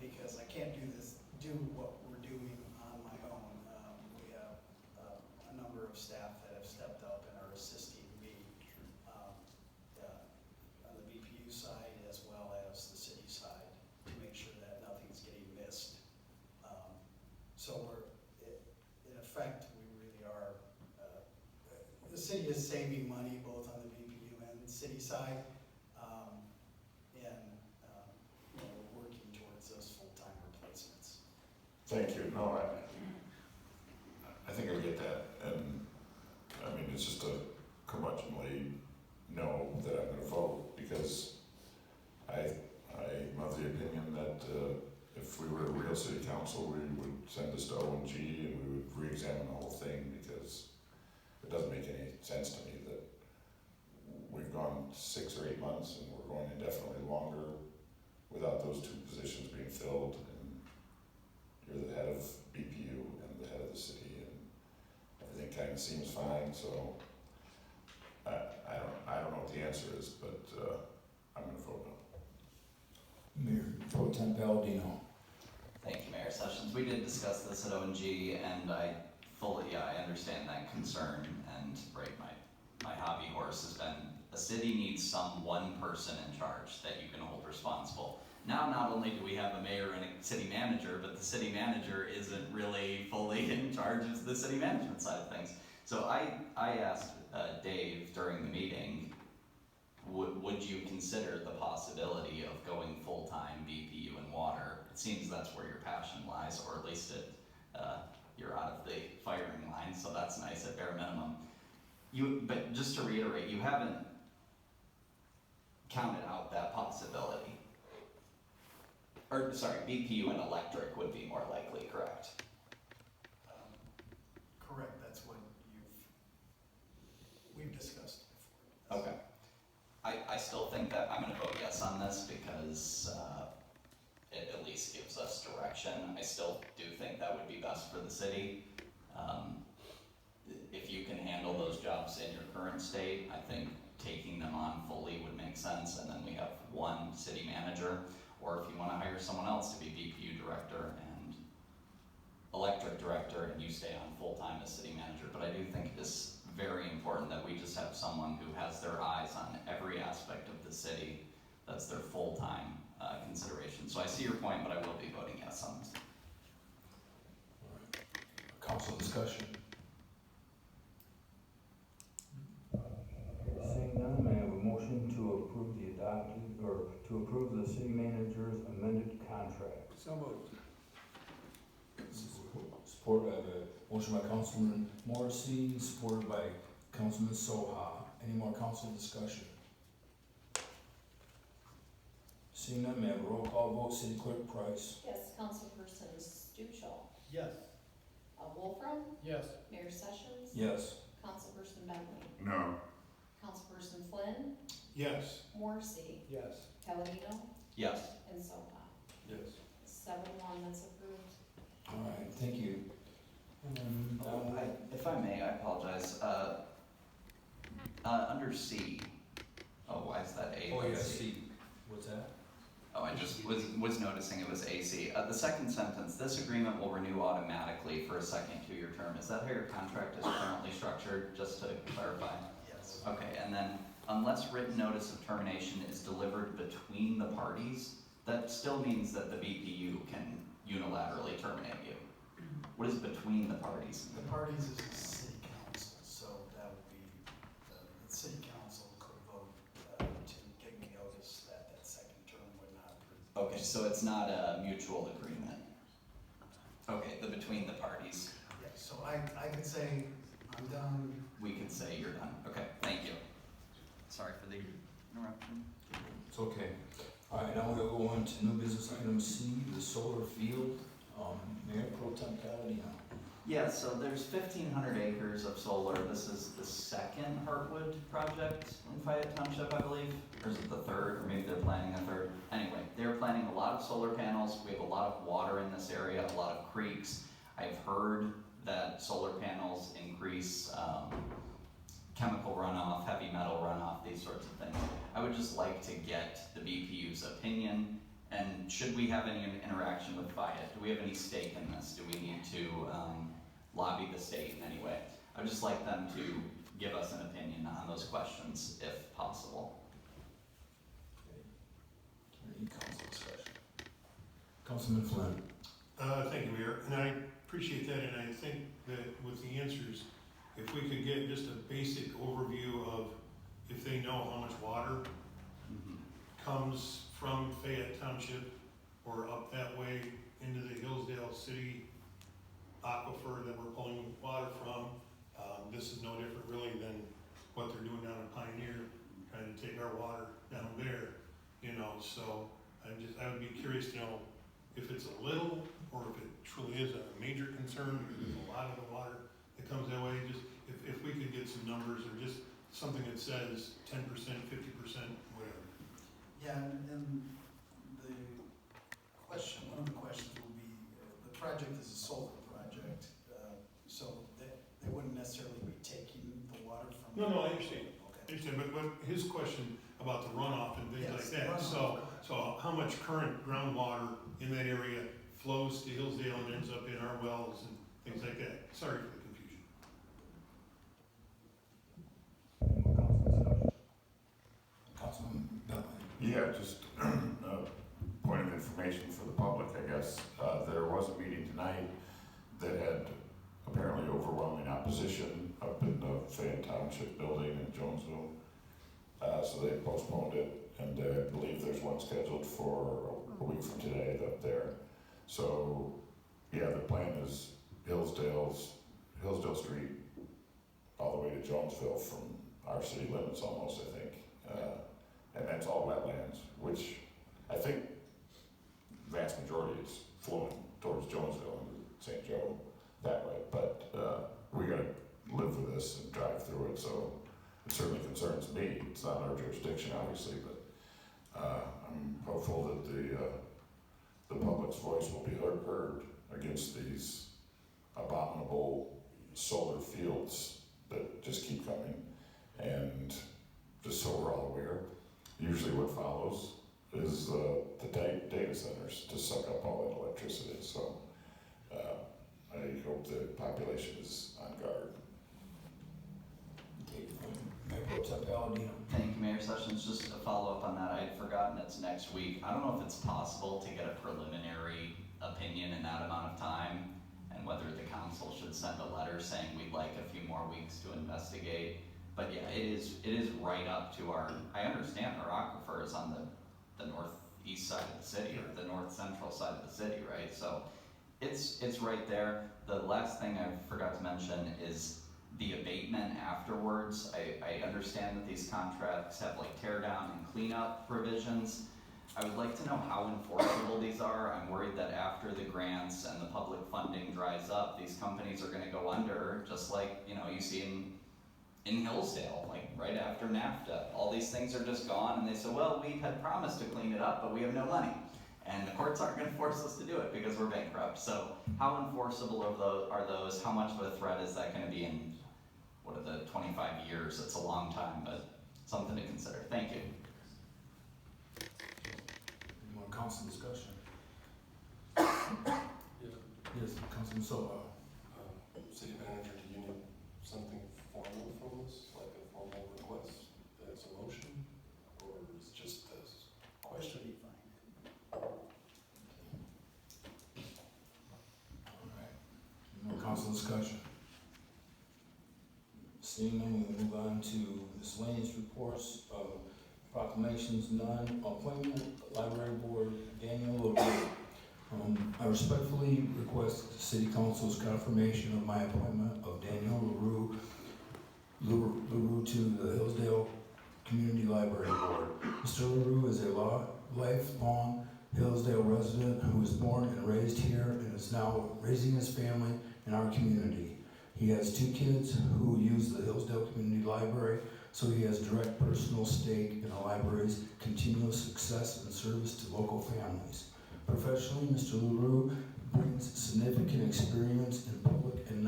because I can't do what we're doing on my own. We have a number of staff that have stepped up and are assisting me on the BPU side as well as the city side to make sure that nothing's getting missed. So in effect, we really are, the city is saving money both on the BPU and the city side. You know, we're working towards those full-time replacements. Thank you. No, I think I get that, and I mean, it's just a curmudgeonly no that I'm gonna vote, because I'm of the opinion that if we were a real city council, we would send this to O&G and we would re-examine the whole thing, because it doesn't make any sense to me that we've gone 6 or 8 months and we're going indefinitely longer without those 2 positions being filled, and you're the head of BPU and the head of the city, and everything kind of seems fine. So I don't know what the answer is, but I'm going to vote no. Mayor Pro Tem Palladino. Thank you, Mayor Sessions. We did discuss this at O&G, and I understand that concern, and right, my hobby horse has been the city needs some one person in charge that you can hold responsible. Now, not only do we have a mayor and a city manager, but the city manager isn't really fully in charge of the city management side of things. So I asked Dave during the meeting, would you consider the possibility of going full-time BPU and water? It seems that's where your passion lies, or at least you're out of the firing line, so that's nice at bare minimum. But just to reiterate, you haven't counted out that possibility. Or, sorry, BPU and electric would be more likely, correct? Correct, that's what we've discussed before. Okay. I still think that I'm gonna vote yes on this because it at least gives us direction. I still do think that would be best for the city. If you can handle those jobs in your current state, I think taking them on fully would make sense, and then we have one city manager, or if you wanna hire someone else to be BPU director and electric director, and you stay on full-time as city manager. But I do think it is very important that we just have someone who has their eyes on every aspect of the city. That's their full-time consideration. So I see your point, but I will be voting yes on this. Council discussion. Seeing none, may I have a motion to approve the adopted, or to approve the city manager's amended contract? So moved. Support, I have a motion by Councilman Morrissey, supported by Councilman Soha. Any more council discussion? Seeing none, may I have a roll call vote? City Clerk Price. Yes, Councilperson Stuchel, Yes. Wolfram, Yes. Mayor Sessions, Yes. Councilperson Bentley, No. Councilperson Flynn, Yes. Morrissey, Yes. Palladino, Yes. and Soha. Yes. 7-1, that's approved. All right, thank you. If I may, I apologize. Under C, why is that A? Oh, and yeah, C? C. What's that? Oh, I just was noticing it was AC. The second sentence, this agreement will renew automatically for a second 2-year term. Is that how your contract is currently structured, just to clarify? Yes. Okay, and then unless written notice of termination is delivered between the parties, that still means that the BPU can unilaterally terminate you. What is between the parties? The parties is the city council, so that would be, the city council could vote to give me notice that that second term would not. Okay, so it's not a mutual agreement. Okay, the between the parties. Yeah, so I could say, I'm done. We can say you're done. Okay, thank you. Sorry for the interruption. It's okay. All right, now we'll go on to new business item C, the solar field. Mayor Pro Tem Palladino. Yeah, so there's 1,500 acres of solar. This is the second Heartwood project in Fayette Township, I believe. Or is it the third? Or maybe they're planning a third. Anyway, they're planning a lot of solar panels. We have a lot of water in this area, a lot of creeks. I've heard that solar panels increase chemical runoff, heavy metal runoff, these sorts of things. I would just like to get the BPU's opinion. And should we have any interaction with Fayette? Do we have any stake in this? Do we need to lobby the state in any way? I'd just like them to give us an opinion on those questions, if possible. Any council discussion? Councilman Flynn. Thank you, Mayor, and I appreciate that, and I think that with the answers, if we could get just a basic overview of if they know how much water comes from Fayette Township or up that way into the Hillsdale City aquifer that we're pulling water from. This is no different really than what they're doing down in Pioneer, trying to take our water down there, you know, so I would be curious to know if it's a little or if it truly is a major concern, because a lot of the water that comes that way, just if we could get some numbers or just something that says 10%, 50%, whatever. Yeah, and the question, one of the questions will be, the project is a solar project, so they wouldn't necessarily be taking the water from. No, I understand. Okay. I understand, but his question about the runoff and things Yes, like that, runoff. so how much current groundwater in that area flows to Hillsdale and ends up in our wells and things like that? Sorry for the confusion. Any more council discussion? Councilman Bentley. Yeah, just a point of information for the public, I guess. There was a meeting tonight that had apparently overwhelming opposition up in the Fayette Township building in Jonesville. So they postponed it, and I believe there's one scheduled for a week from today up there. So, yeah, the plan is Hillsdale Street all the way to Jonesville from our city limits almost, I think. And that's all wetlands, which I think vast majority is flowing towards Jonesville and St. Joe that way. But we gotta live with this and drive through it, so it certainly concerns me. It's not our jurisdiction, obviously, but I'm hopeful that the public's voice will be heard against these abominable solar fields that just keep coming. And just so we're all aware, usually what follows is the data centers to suck up all that electricity. So I hope the population is on guard. Pro Tem Palladino. Thank you, Mayor Sessions. Just a follow-up on that, I had forgotten it's next week. I don't know if it's possible to get a preliminary opinion in that amount of time, and whether the council should send a letter saying we'd like a few more weeks to investigate. But yeah, it is right up to our, I understand our aquifer is on the northeast side of the city, or the north central side of the city, right? So it's right there. The last thing I forgot to mention is the abatement afterwards. I understand that these contracts have like tear down and cleanup provisions. I would like to know how enforceable these are. I'm worried that after the grants and the public funding dries up, these companies are gonna go under, just like, you know, you see in Hillsdale, like right after NAFTA. All these things are just gone, and they say, well, we had promised to clean it up, but we have no money. And the courts aren't gonna force us to do it because we're bankrupt. So how enforceable are those? How much of a threat is that gonna be in, what are the 25 years? It's a long time, but something to consider. Thank you. Any more council discussion? Yeah. Yes, Councilman Soba. City manager, do you need something formal from us, like a formal request as a motion, or is it just a question? Should be fine. All right. Any more council discussion? Seeing none, we move on to miscellaneous reports, proclamations, none. Appointment, Library Board, Daniel LaRue. I respectfully request the City Council's confirmation of my appointment of Daniel LaRue to the Hillsdale Community Library Board. Mr. LaRue is a lifelong Hillsdale resident who was born and raised here and is now raising his family in our community. He has 2 kids who use the Hillsdale Community Library, so he has direct personal stake in the library's continuous success and service to local families. Professionally, Mr. LaRue brings significant experience in public and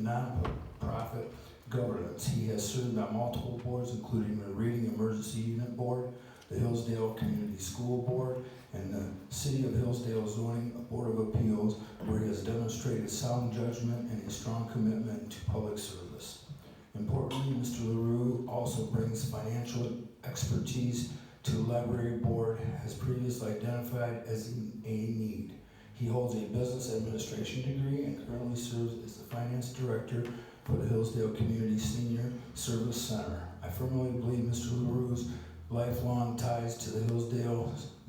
non-profit governance. He has served on multiple boards, including the Reading Emergency Unit Board, the Hillsdale Community School Board, and the City of Hillsdale Zoning Board of Appeals, where he has demonstrated sound judgment and a strong commitment to public service. Importantly, Mr. LaRue also brings financial expertise to the library board, has previously identified as a need. He holds a business administration degree and currently serves as the finance director for the Hillsdale Community Senior Service Center. I firmly believe Mr. LaRue's lifelong ties to the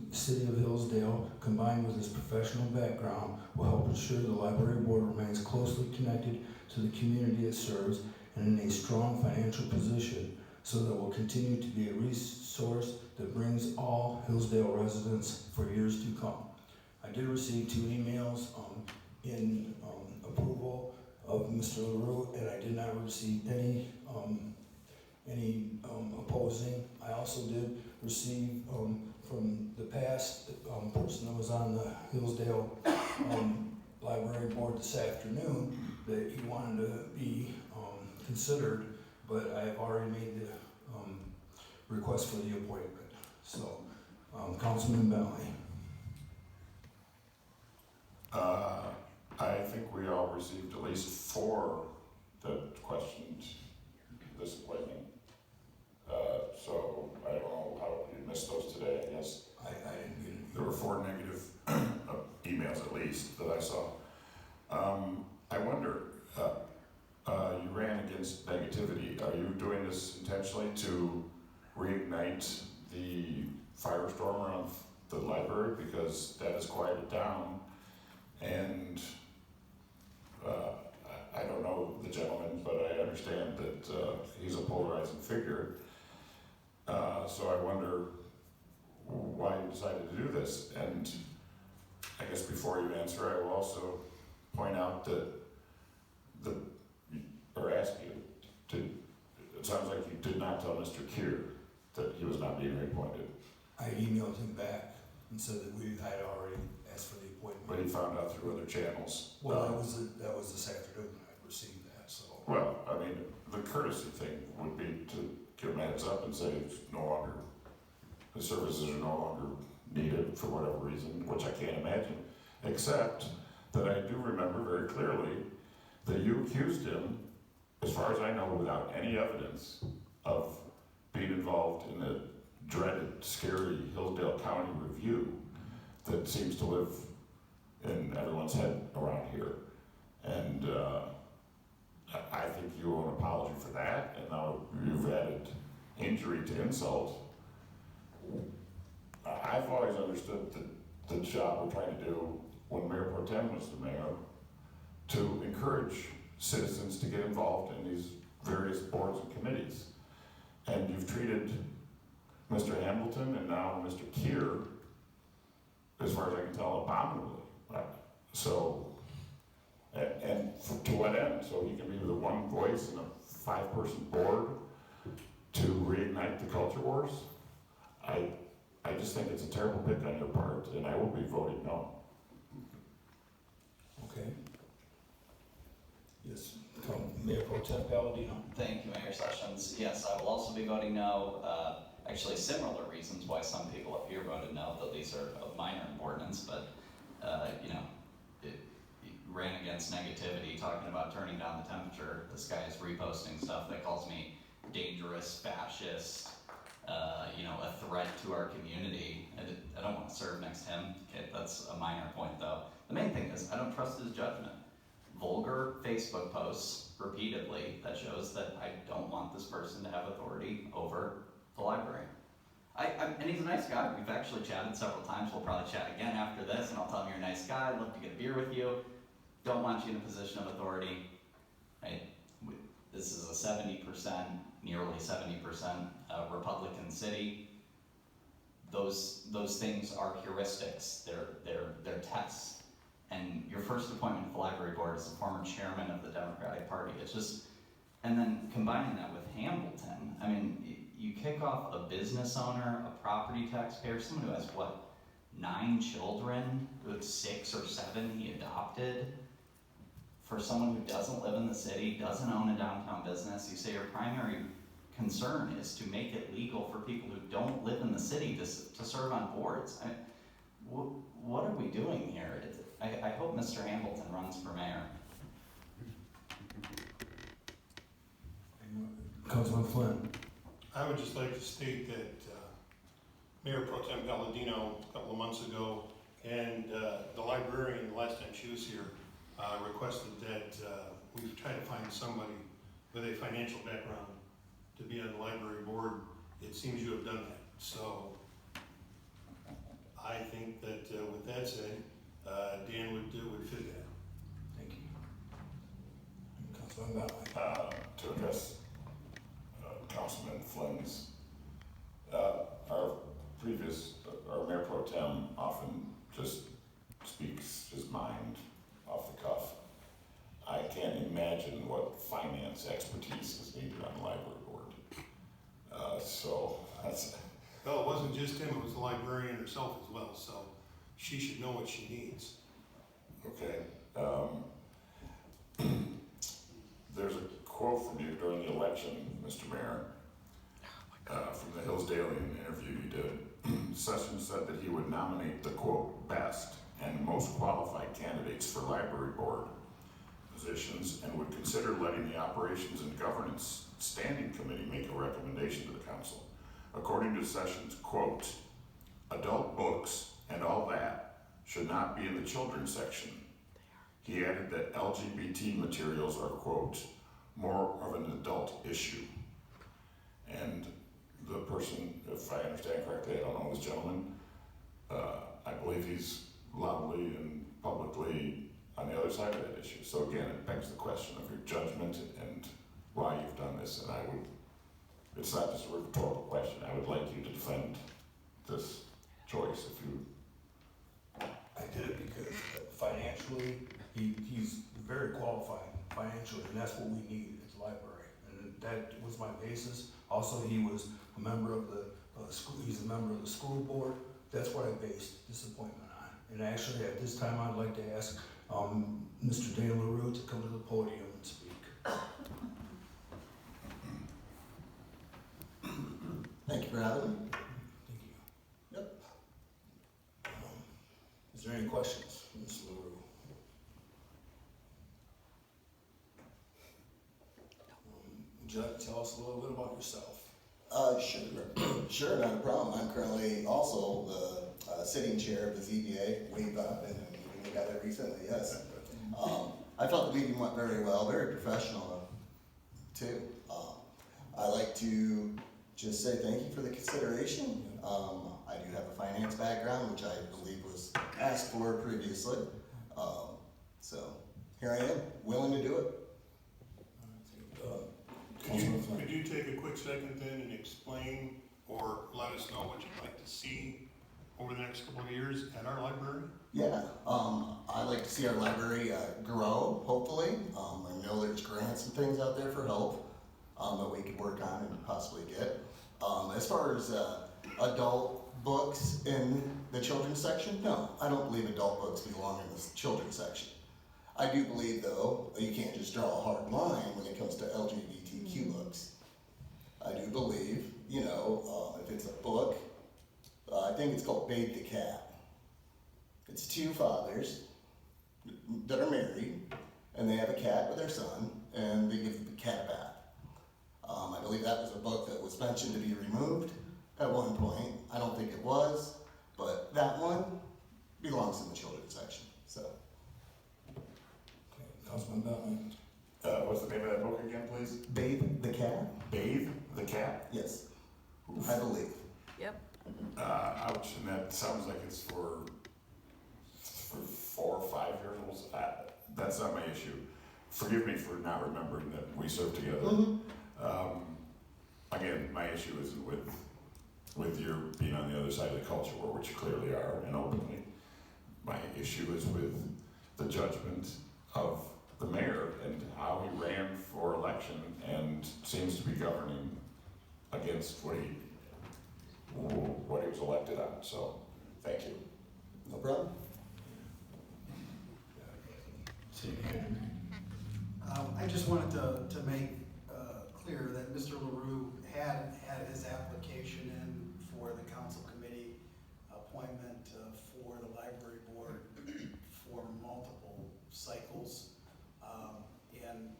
City of Hillsdale, combined with his professional background, will help ensure the library board remains closely connected to the community it serves and in a strong financial position, so that will continue to be a resource that brings all Hillsdale residents for years to come. I did receive 2 emails in approval of Mr. LaRue, and I did not receive any opposing. I also did receive from the past person that was on the Hillsdale Library Board this afternoon that he wanted to be considered, but I have already made the request for the appointment. So, Councilman Bentley. I think we all received at least 4 that questioned this appointment. So I don't know how you missed those today, I guess. I didn't get it. There were 4 negative emails at least that I saw. I wonder, you ran against negativity. Are you doing this intentionally to reignite the firestorm around the library? Because that has quieted down, and I don't know the gentleman, but I understand that he's a polarizing figure. So I wonder why you decided to do this. And I guess before you answer, I will also point out that ask you, it sounds like you did not tell Mr. Keir that he was not being reappointed. I emailed him back and said that I had already asked for the appointment. But he found out through other channels. Well, that was this afternoon I received that, so. Well, I mean, the courtesy thing would be to give him a heads up and say it's no longer, the services are no longer needed for whatever reason, which I can't imagine, except that I do remember very clearly that you accused him, as far as I know, without any evidence, of being involved in the dreaded, scary Hillsdale County review that seems to live in everyone's head around here. And I think you owe an apology for that, and now you've added injury to insult. I've always understood the job we're trying to do when Mayor Pro Tem was the mayor, to encourage citizens to get involved in these various boards and committees. And you've treated Mr. Hamilton and now Mr. Keir, as far as I can tell, abominably. So, to what end? So he can be the one voice in a 5-person board to reignite the culture wars? I just think it's a terrible pick on your part, and I will be voting no. Okay. Yes, Mayor Pro Tem Palladino. Thank you, Mayor Sessions. Yes, I will also be voting no. Actually, similar reasons why some people up here voted no, though these are of minor importance, but, it ran against negativity, talking about turning down the temperature. This guy is reposting stuff that calls me dangerous, fascist, a threat to our community. I don't want to serve next to him. Okay, that's a minor point, though. The main thing is I don't trust his judgment. Vulgar Facebook posts repeatedly that shows that I don't want this person to have authority over the library. And he's a nice guy. We've actually chatted several times. We'll probably chat again after this, and I'll tell him you're a nice guy. I'd love to get a beer with you. Don't want you in a position of authority. Right? This is a 70%, nearly 70% Republican city. Those things are heuristics. They're tests. And your first appointment at the library board is the former chairman of the Democratic Party. It's just, and then combining that with Hamilton, I mean, you kick off a business owner, a property taxpayer, someone who has 9 children, with 6 or 7 he adopted. For someone who doesn't live in the city, doesn't own a downtown business, you say your primary concern is to make it legal for people who don't live in the city to serve on boards. I mean, what are we doing here? I hope Mr. Hamilton runs for mayor. Councilman Flynn. I would just like to state that Mayor Pro Tem Palladino, a couple of months ago, and the librarian, the last time she was here, requested that we try to find somebody with a financial background to be on the library board. It seems you have done that. So I think that with that said, Dan would fit that. Thank you. Councilman Valley. To address Councilman Flynn's, our Mayor Pro Tem often just speaks his mind off the cuff. I can't imagine what finance expertise is needed on the library board. So that's. Well, it wasn't just him, it was the librarian herself as well, so she should know what she needs. Okay. There's a quote from you during the election, Mr. Mayor, from the Hillsdalean interview you did. Sessions said that he would nominate the, quote, best and most qualified candidates for library board positions and would consider letting the Operations and Governance Standing Committee make a recommendation to the council. According to Sessions, quote, adult books and all that should not be in the children's section. He added that LGBT materials are, quote, more of an adult issue. And the person, if I understand correctly, I don't know this gentleman, I believe he's loudly and publicly on the other side of that issue. So again, it begs the question of your judgment and why you've done this. And it's not just a rhetorical question. I would like you to defend this choice if you. I did it because financially, he's very qualified financially, and that's what we need as a library. And that was my basis. Also, he was a member of the school. He's a member of the school board. That's what I based this appointment on. And actually, at this time, I'd like to ask Mr. Dan LaRue to come to the podium and speak. Thank you for having me. Thank you. Yep. Is there any questions, Ms. LaRue? Would tell us a little bit about yourself? Sure, not a problem. I'm currently also the sitting chair of the ZBA. We've been in a meeting together recently, yes. I felt the meeting went very well, very professional too. I like to just say thank you for the consideration. I do have a finance background, which I believe was asked for previously. So here I am, willing to do it. Could you take a quick second then and explain or let us know what you'd like to see over the next couple of years at our library? Yeah, I'd like to see our library grow, hopefully. I know there's grants and things out there for help that we could work on and possibly get. As far as adult books in the children's section, no, I don't believe adult books belong in the children's section. I do believe, though, you can't just draw a hard line when it comes to LGBTQ books. I do believe, if it's a book, I think it's called Bathe the Cat. It's two fathers that are married, and they have a cat with their son, and they give the cat a bath. I believe that was a book that was mentioned to be removed at one point. I don't think it was, but that one belongs in the children's section, so. Okay, Councilman Bentley. What's the name of that book again, please? Bathe the Cat? Bathe the Cat? Yes, I believe. Ouch, and that sounds like it's for 4 or 5 years old. That's not my issue. Forgive me for not remembering that we served together. Mm-hmm. Again, my issue isn't with your being on the other side of the culture war, which you clearly are, and openly. My issue is with the judgment of the mayor and how he ran for election and seems to be governing against what he was elected on. So, thank you. No problem. I just wanted to make clear that Mr. LaRue had his application in for the council committee appointment for the library board for multiple cycles. And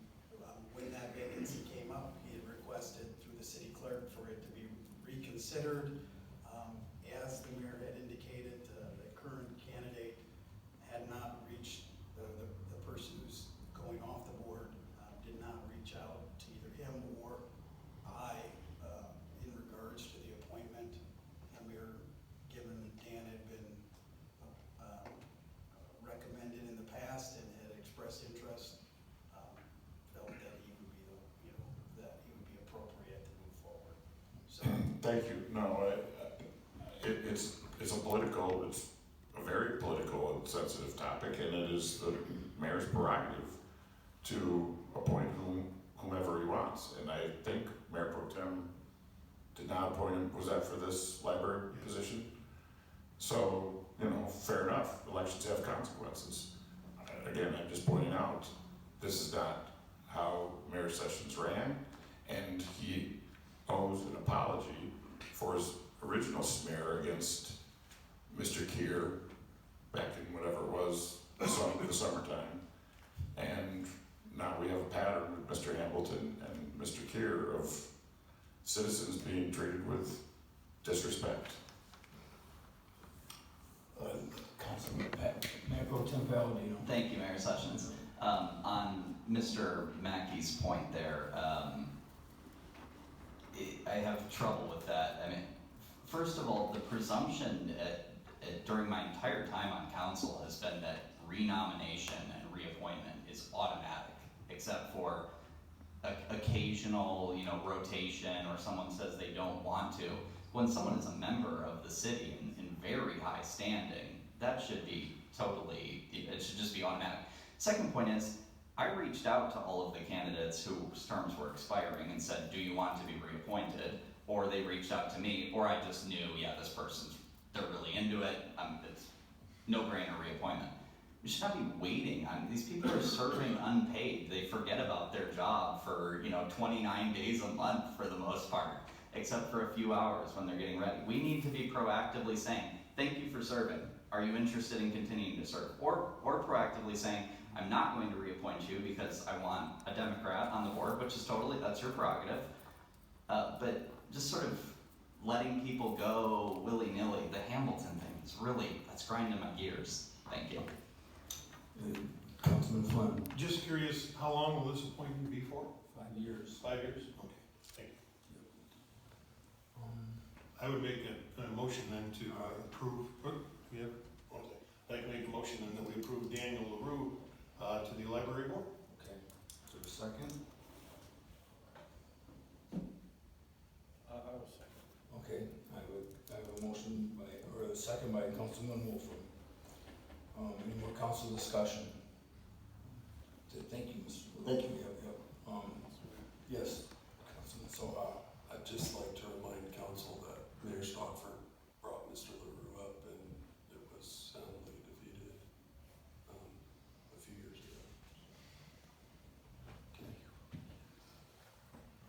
when that vacancy came up, he had requested through the city clerk for it to be reconsidered. As the mayor had indicated, the current candidate had not reached the person who's going off the board, did not reach out to either him or I in regards to the appointment. And we were given Dan had been recommended in the past and had expressed interest, felt that he would be that he would be appropriate to move forward. So Thank you. No, it's a very political and sensitive topic, and it is the mayor's prerogative to appoint whomever he wants. And I think Mayor Pro Tem did not appoint him. Was that for this library position? So, fair enough. Elections have consequences. Again, I'm just pointing out, this is not how Mayor Sessions ran, and he owes an apology for his original smear against Mr. Keir back in whatever it was, the summertime. And now we have a pattern with Mr. Hamilton and Mr. Keir of citizens being treated with disrespect. Councilman Mayor Pro Tem Palladino. Thank you, Mayor Sessions. On Mr. Mackey's point there, I have trouble with that. I mean, first of all, the presumption during my entire time on council has been that renomination and reappointment is automatic, except for occasional, rotation, or someone says they don't want to. When someone is a member of the city in very high standing, that should be it should just be automatic. Second point is, I reached out to all of the candidates whose terms were expiring and said, do you want to be reappointed? Or they reached out to me, or I just knew, this they're really into it, it's no-brainer reappointment. We should not be waiting on, these people are serving unpaid. They forget about their job for, 29 days a month for the most part, except for a few hours when they're getting ready. We need to be proactively saying, thank you for serving. Are you interested in continuing to serve? Or proactively saying, I'm not going to reappoint you because because I want a Democrat on the board, which is totally, that's your prerogative. But just sort of letting people go willy-nilly, the Hamilton thing, is really, that's grinding my gears. Thank you. Councilman Flynn. Just curious, how long will this appointment be for? 5 years. 5 years? Okay, thank you. I would make a motion then to approve, yeah, okay. I'd like to make a motion then that we approve Daniel LaRue to the library board. Okay, is there a second? I will second. Okay, I have a motion by, or a second by Councilman Wolfram. Any more council discussion? Thank you, Mr. Thank you. Yep. Yes, Councilman. So I'd just like to remind council that Mayor Stockford brought Mr. LaRue up and it was soundly defeated a few years ago. Okay.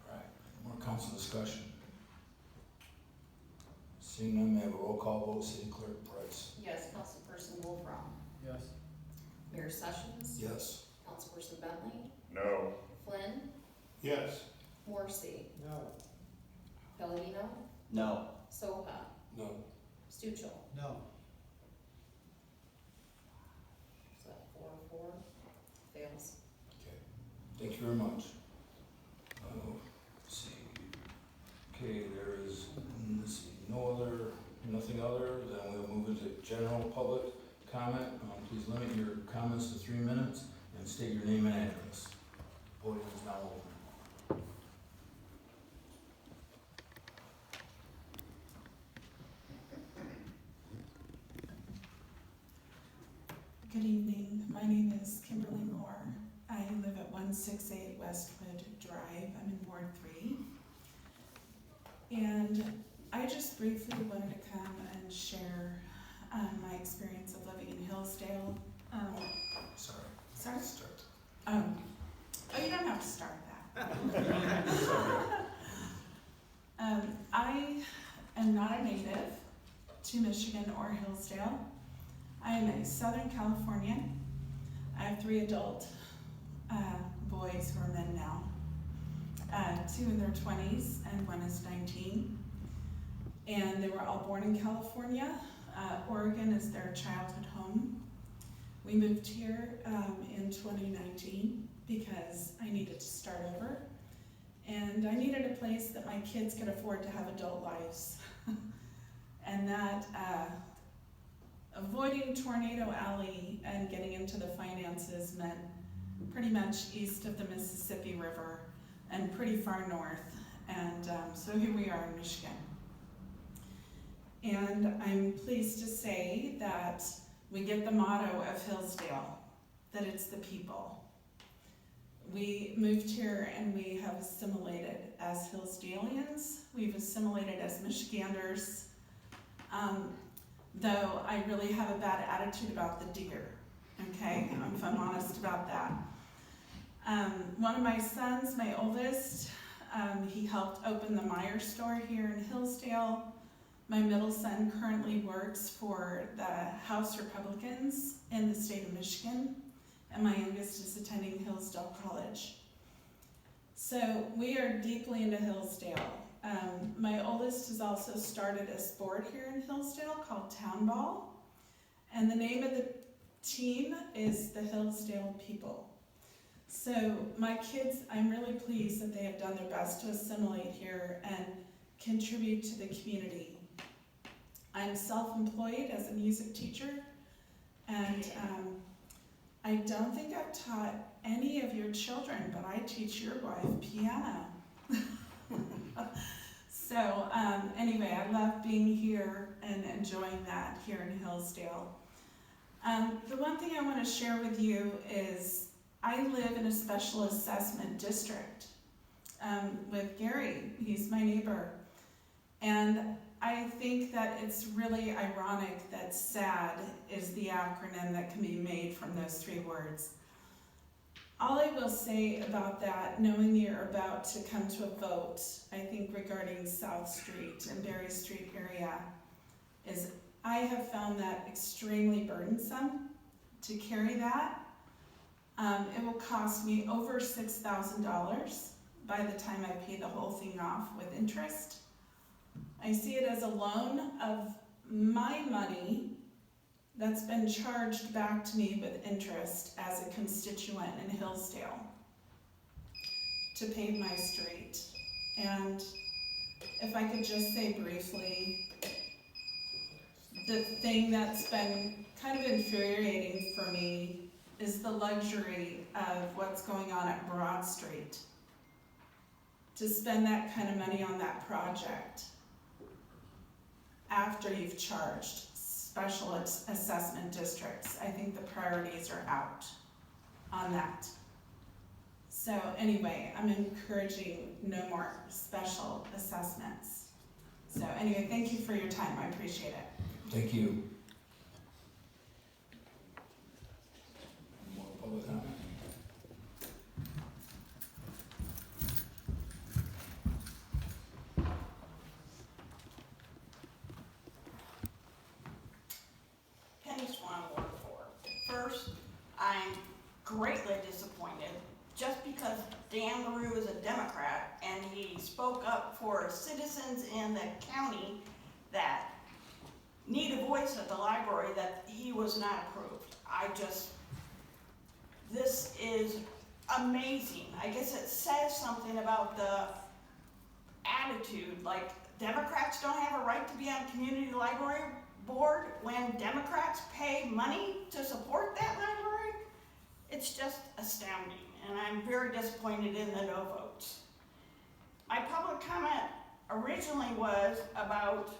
All right, more council discussion. Seeing none, may I have a roll call vote, City Clerk Price? Yes, Councilperson Wolfram. Yes. Mayor Sessions. Yes. Councilperson Bentley. No. Flynn. Yes. Morrissey. No. Palladino. No. Soha. No. Stuchel. No. Is that 4-4? Fails. Okay, thank you very much. Let's see. Okay, there is, let's see, nothing other, then we'll move into general public comment. Please limit your comments to 3 minutes and state your name and address. Podium is now open. Good evening. My name is Kimberly Moore. I live at 168 Westwood Drive. I'm in Ward 3. And I just briefly wanted to come and share my experience of living in Hillsdale. Sorry. Sorry? Start. Oh, you don't have to start that. I am not a native to Michigan or Hillsdale. I am a Southern Californian. I have 3 adult boys who are men now. 2 in their 20s and 1 is 19. And they were all born in California. Oregon is their childhood home. We moved here in 2019 because I needed to start over. And I needed a place that my kids could afford to have adult lives. And that avoiding Tornado Alley and getting into the finances meant pretty much east of the Mississippi River and pretty far north. And so here we are in Michigan. And I'm pleased to say that we get the motto of Hillsdale, that it's the people. We moved here and we have assimilated as Hillsdalians. We've assimilated as Michiganders. Though I really have a bad attitude about the deer, okay, if I'm honest about that. One of my sons, my oldest, he helped open the Meyer store here in Hillsdale. My middle son currently works for the House Republicans in the state of Michigan, and my youngest is attending Hillsdale College. So we are deeply into Hillsdale. My oldest has also started a sport here in Hillsdale called Town Ball, and the name of the team is the Hillsdale People. So my kids, I'm really pleased that they have done their best to assimilate here and contribute to the community. I'm self-employed as a music teacher, and I don't think I've taught any of your children, but I teach your wife piano. So anyway, I love being here and enjoying that here in Hillsdale. The one thing I want to share with you is I live in a special assessment district with Gary. He's my neighbor. And I think that it's really ironic that SAD is the acronym that can be made from those 3 words. All I will say about that, knowing you're about to come to a vote, I think regarding South Street and Berry Street area, is I have found that extremely burdensome to carry that. It will cost me over $6,000 by the time I pay the whole thing off with interest. I see it as a loan of my money that's been charged back to me with interest as a constituent in Hillsdale to pave my street. And if I could just say briefly, the thing that's been kind of infuriating for me is the luxury of what's going on at Broad Street. To spend that kind of money on that project after you've charged special assessment districts, I think the priorities are out on that. So anyway, I'm encouraging no more special assessments. So anyway, thank you for your time, I appreciate it. Thank you. More public comment? Penny Swan, Ward 4. First, I'm greatly disappointed just because Dan LaRue is a Democrat and he spoke up for citizens in the county that need a voice at the library, that he was not approved. This is amazing. I guess it says something about the attitude, like Democrats don't have a right to be on community library board when Democrats pay money to support that library. It's just astounding, and I'm very disappointed in the no votes. My public comment originally was about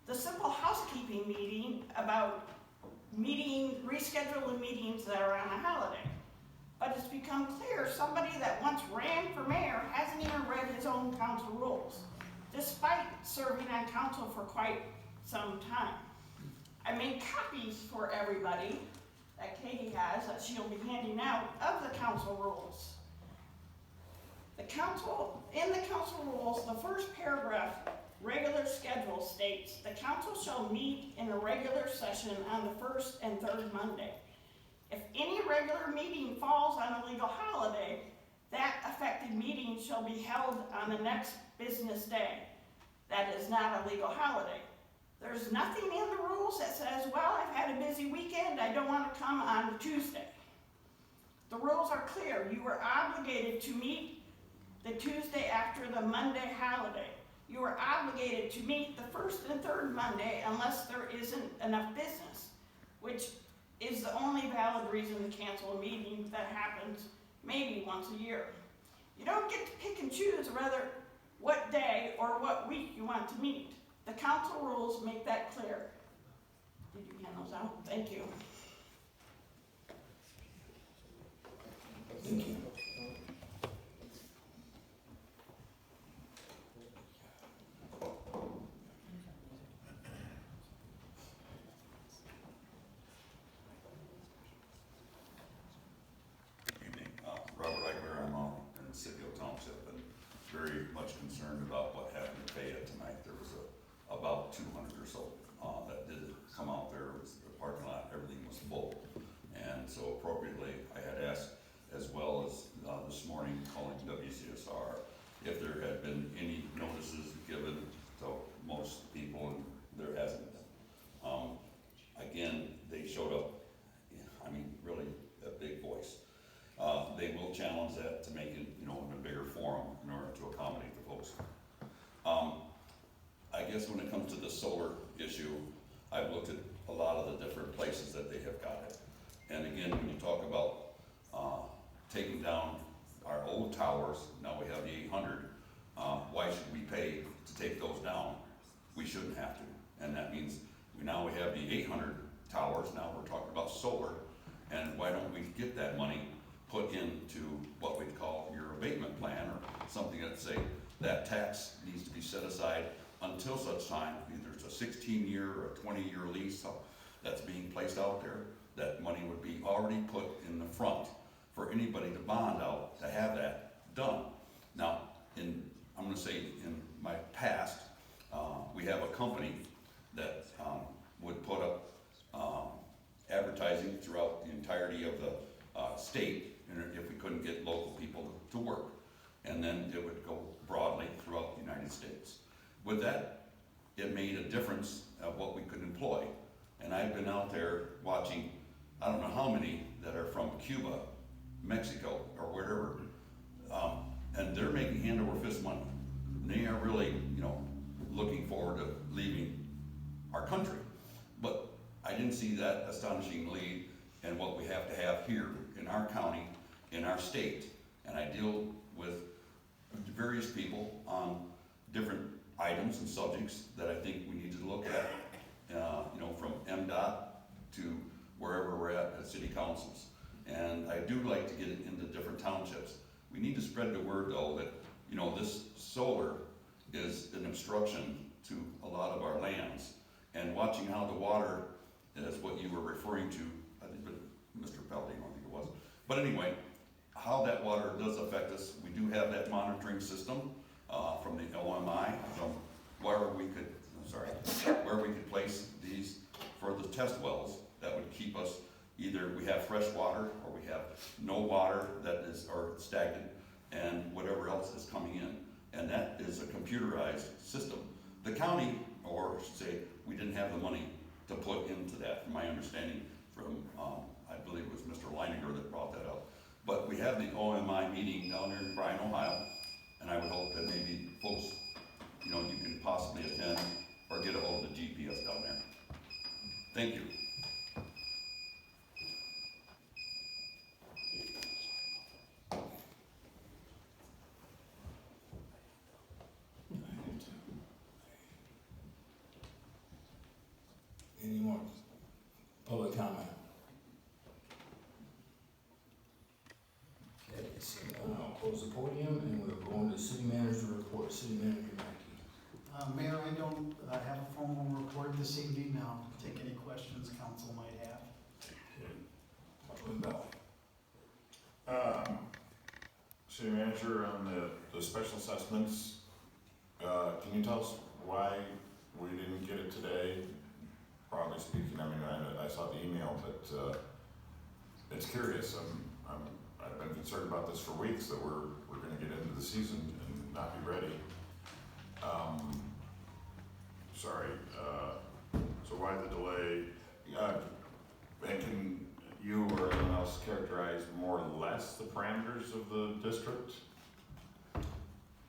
the simple housekeeping meeting, about rescheduling meetings that are on a holiday. But it's become clear somebody that once ran for mayor hasn't even read his own council rules, despite serving on council for quite some time. I made copies for everybody that Katie has, that she'll be handing out, of the council rules. In the council rules, the first paragraph, regular schedule, states, the council shall meet in a regular session on the first and third Monday. If any regular meeting falls on a legal holiday, that affected meeting shall be held on the next business day. That is not a legal holiday. There's nothing in the rules that says, well, I've had a busy weekend, I don't want to come on a Tuesday. The rules are clear. You are obligated to meet the Tuesday after the Monday holiday. You are obligated to meet the first and third Monday unless there isn't enough business, which is the only valid reason to cancel a meeting that happens maybe once a year. You don't get to pick and choose whether what day or what week you want to meet. The council rules make that clear. Did you hand those out? Thank you. Thank you. Evening. Robert Eichler, I'm in Scipio Township, and very much concerned about what happened to Fayette tonight. There was about 200 or so that did come out there. It was the parking lot, everything was full. And so appropriately, I had asked, as well as this morning calling WCSR, if there had been any notices given to most people, and there hasn't been. Again, they showed up, I mean, really a big voice. They will challenge that to make it, in a bigger forum in order to accommodate the folks. I guess when it comes to the solar issue, I've looked at a lot of the different places that they have got it. And again, when you talk about taking down our old towers, now we have the 800, why should we pay to take those down? We shouldn't have to. And that means we have the 800 towers, now we're talking about solar, and why don't we get that money put into what we'd call your abatement plan, or something that say that tax needs to be set aside until such time, either it's a 16-year or a 20-year lease that's being placed out there, that money would be already put in the front for anybody to bond out to have that done. Now, I'm gonna say in my past, we have a company that would put up advertising throughout the entirety of the state with that, it made a difference of what we could employ. And I've been out there watching, I don't know how many that are from Cuba, Mexico, or wherever, and they're making hand over fist money. And they are really, looking forward to leaving our country. But I didn't see that astonishing lead in what we have to have here in our county, in our state. And I deal with various people on different items and subjects that I think we need to look at, from MDOT to wherever we're at city councils. And I do like to get it into different townships. We need to spread the word though that, this solar is an obstruction to a lot of our lands. And watching how the water is what you were referring to, I think Mr. Pelting, I think it was. But anyway, how that water does affect us, we do have that monitoring system from the LMI, from where we could place these for the test wells that would keep us, either we have fresh water or we have no water that is, or stagnant, and whatever else is coming in. And that is a computerized system. The county, or I should say, we didn't have the money to put into that, from my understanding from, I believe it was Mr. Leininger that brought that up. But we have the OMI meeting down there in Bryan, Ohio, and I would hope that maybe folks, you can possibly attend or get a hold of the GPS down there. Thank you. Any more public comment? Okay, so now I'll close the podium and we'll go into city manager report. City manager Mackey. Mayor, I don't have a formal report this evening. I'll take any questions council might have. Councilman Bell. City manager, on the special assessments, can you tell us why we didn't get it today? Broadly speaking, I saw the email, but it's curious. I've been concerned about this for weeks, that we're going to get into the season and not be ready. Sorry. So why the delay? And can you or anyone else characterize more or less the parameters of the district?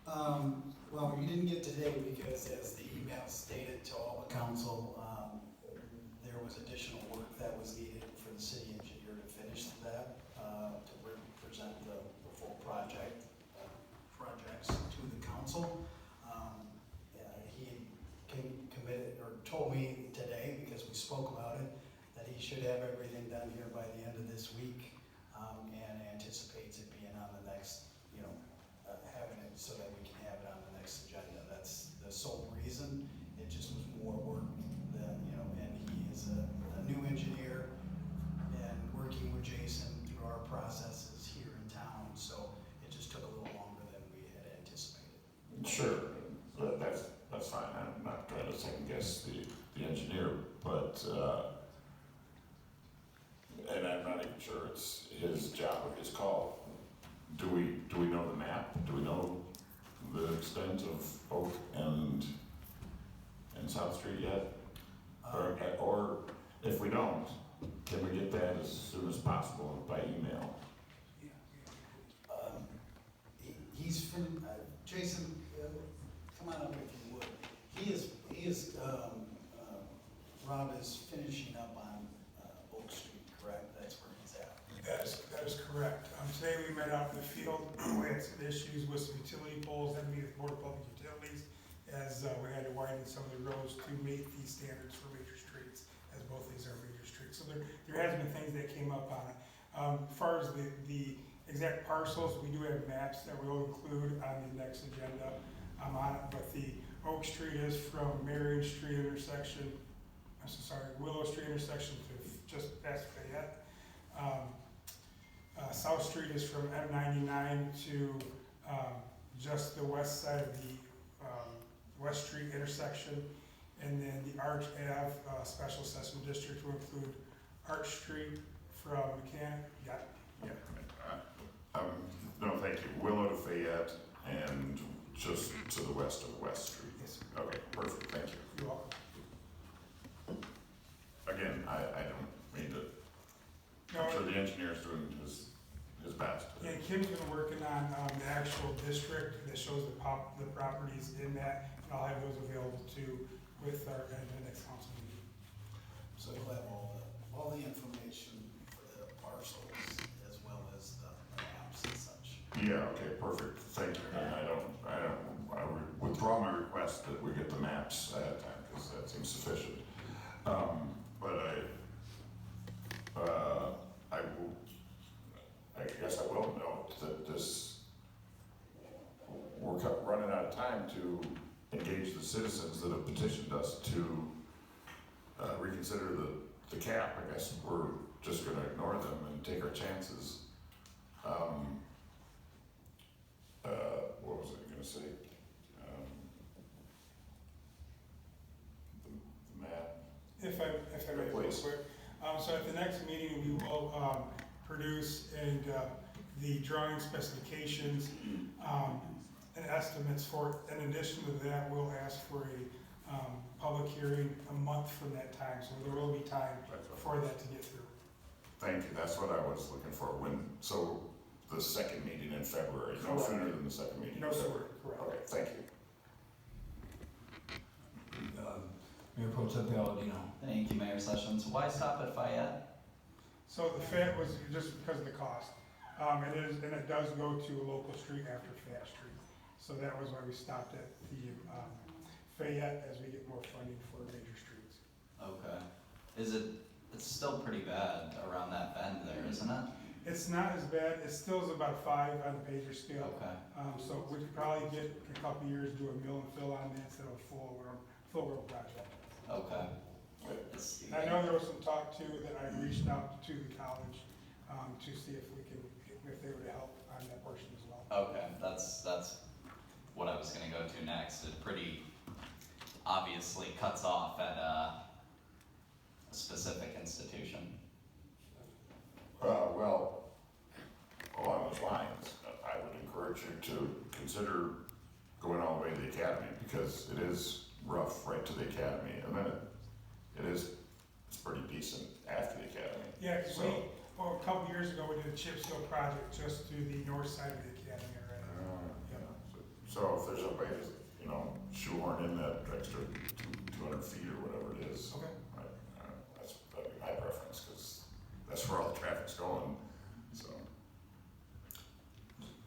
Well, we didn't get today because, as the email stated to all the council, there was additional work that was needed for the city engineer to finish that, to present the full projects to the council. He committed, or told me today, because we spoke about it, that he should have everything done here by the end of this week, and anticipates it being on the next, having it so that we can have it on the next agenda. That's the sole reason. It just was more work than, and he is a new engineer and working with Jason through our processes here in town, so it just took a little longer than we had anticipated. Sure, that's fine. I'm not trying to second guess the engineer, but and I'm not even sure it's his job or his call. Do we know the map? Do we know the extent of Oak and South Street yet? Or if we don't, can we get that as soon as possible by email? Jason, come on up if you would. Rob is finishing up on Oak Street, correct? That's where he's at. That is correct. Today we met out in the field. We had some issues with some utility poles that meet with Board of Public Utilities, as we had to widen some of the roads to meet these standards for major streets, as both these are major streets. So there has been things that came up on it. As far as the exact parcels, we do have maps that we'll include on the next agenda on it, but the Oak Street is from Marion Street intersection, Willow Street intersection to just past Fayette. South Street is from M99 to just the west side of the West Street intersection, and then the Arch Ave Special Assessment District will include Arch Street from Mechanic. No, thank you. Willow to Fayette and just to the west of West Street? Yes, Okay, perfect, thank you. you're welcome. Again, I don't mean to, No, I'm sure the engineer's doing his best. yeah, Kim's been working on, the actual district that shows the properties in that, and I'll have those available too with our, next council meeting. So you'll have all the information for the parcels as well as the maps and such. Yeah, okay, perfect, thank you. And I would withdraw my request that we get the maps ahead of time, because that seems sufficient. But I guess I will note that we're running out of time to engage the citizens that have petitioned us to reconsider the cap. I guess we're just gonna ignore them and take our chances. What was I gonna say? The map. If I may, real Please. quick. So at the next meeting, we will, produce the drawing specifications, and estimates for, in addition to that, we'll ask for a, public hearing a month from that time, so there will be time for that to get through. Thank you, that's what I was looking for. So the second meeting in February, no Correct. sooner than the second meeting in No, sir, February? correct. Okay, thank you. Mayor Pro Tem Palladino. Thank you, Mayor Sessions. Why stop at Fayette? So the Fayette was just because of the cost. It does go to a local street after Fayette Street. So that was why we stopped at the, Fayette as we get more funding for major streets. Okay. It's still pretty bad around that bend there, isn't it? It's not as bad, it still is about a 5 on the pager scale. Okay. So we could probably get in a couple of years, do a mill and fill on that instead of a full road project. Okay. And I know there was some talk too, that I reached out to the college, to see if they would help on that portion as well. Okay, that's what I was gonna go to next. It pretty obviously cuts off at a specific institution. Well, along those lines, I would encourage you to consider going all the way to the academy, because it is rough right to the academy, and then it's pretty decent after the academy. Yeah, because So- a couple of years ago, we did a chip seal project just to the north side of the academy already. So if there's a way to, shoehorn in that extra 200 feet or whatever it is. Okay. That'd be my preference, because that's where all the traffic's going, so.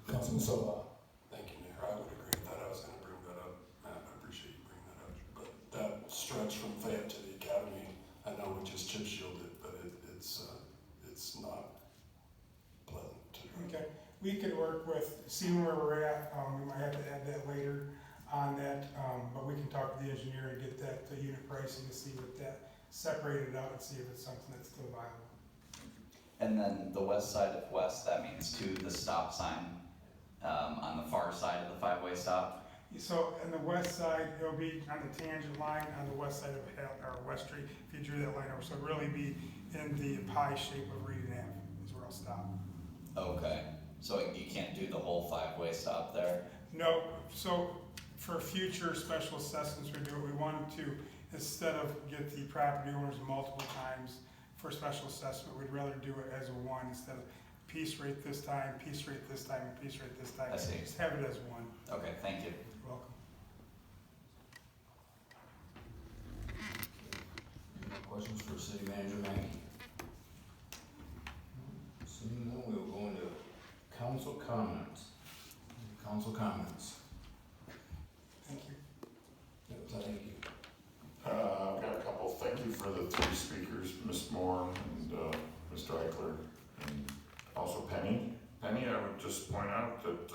Councilman Sola. Thank you, Mayor. I would agree with that. I was gonna bring that up. Matt, I appreciate you bringing that up. But that stretch from Fayette to the academy, I know we just chip sealed it, but it's not pleasant to drive. Okay, we could work with, seeing where we're at, we might have to add that later on that, but we can talk to the engineer and get that unit pricing to see what that separated out and see if it's something that's still viable. And then the west side of west, that means to the stop sign, on the far side of the 5-way stop. So on the west side, it'll be on the tangent line on the west side of West Street, if you drew that line over, so it'll really be in the pie shape of Reed Ave is where I'll stop. Okay, so you can't do the whole 5-way stop there? No, so for future special assessments, we wanted to, instead of get the property owners multiple times for special assessment, we'd rather do it as a one instead of piece rate this time, piece rate this time, and piece rate this time. I see. Just have it as one. Okay, thank you. You're welcome. Any questions for City Manager Mackey? Seeing none, we'll go into council comments. Council comments. Thank you. Thank you. I've got a couple. Thank you for the 3 speakers, Ms. Moore and Mr. Eichler, and also Penny. Penny, I would just point out that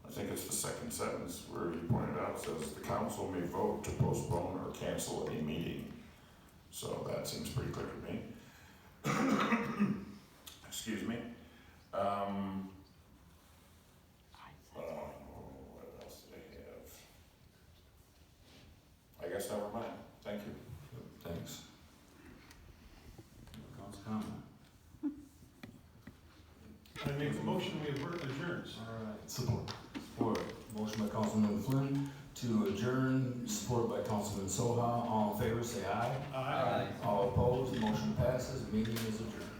I think it's the second sentence where you pointed out, says the council may vote to postpone or cancel a meeting. So that seems pretty clear to me. Excuse me. What else did I have? I guess never mind. Thank you. Thanks. Council comment. I make a motion, we adjourn. All right. Support. Motion by Councilman Flynn to adjourn, supported by Councilman Soha. All in favor, say aye. Aye. All opposed, motion passes, meeting is adjourned.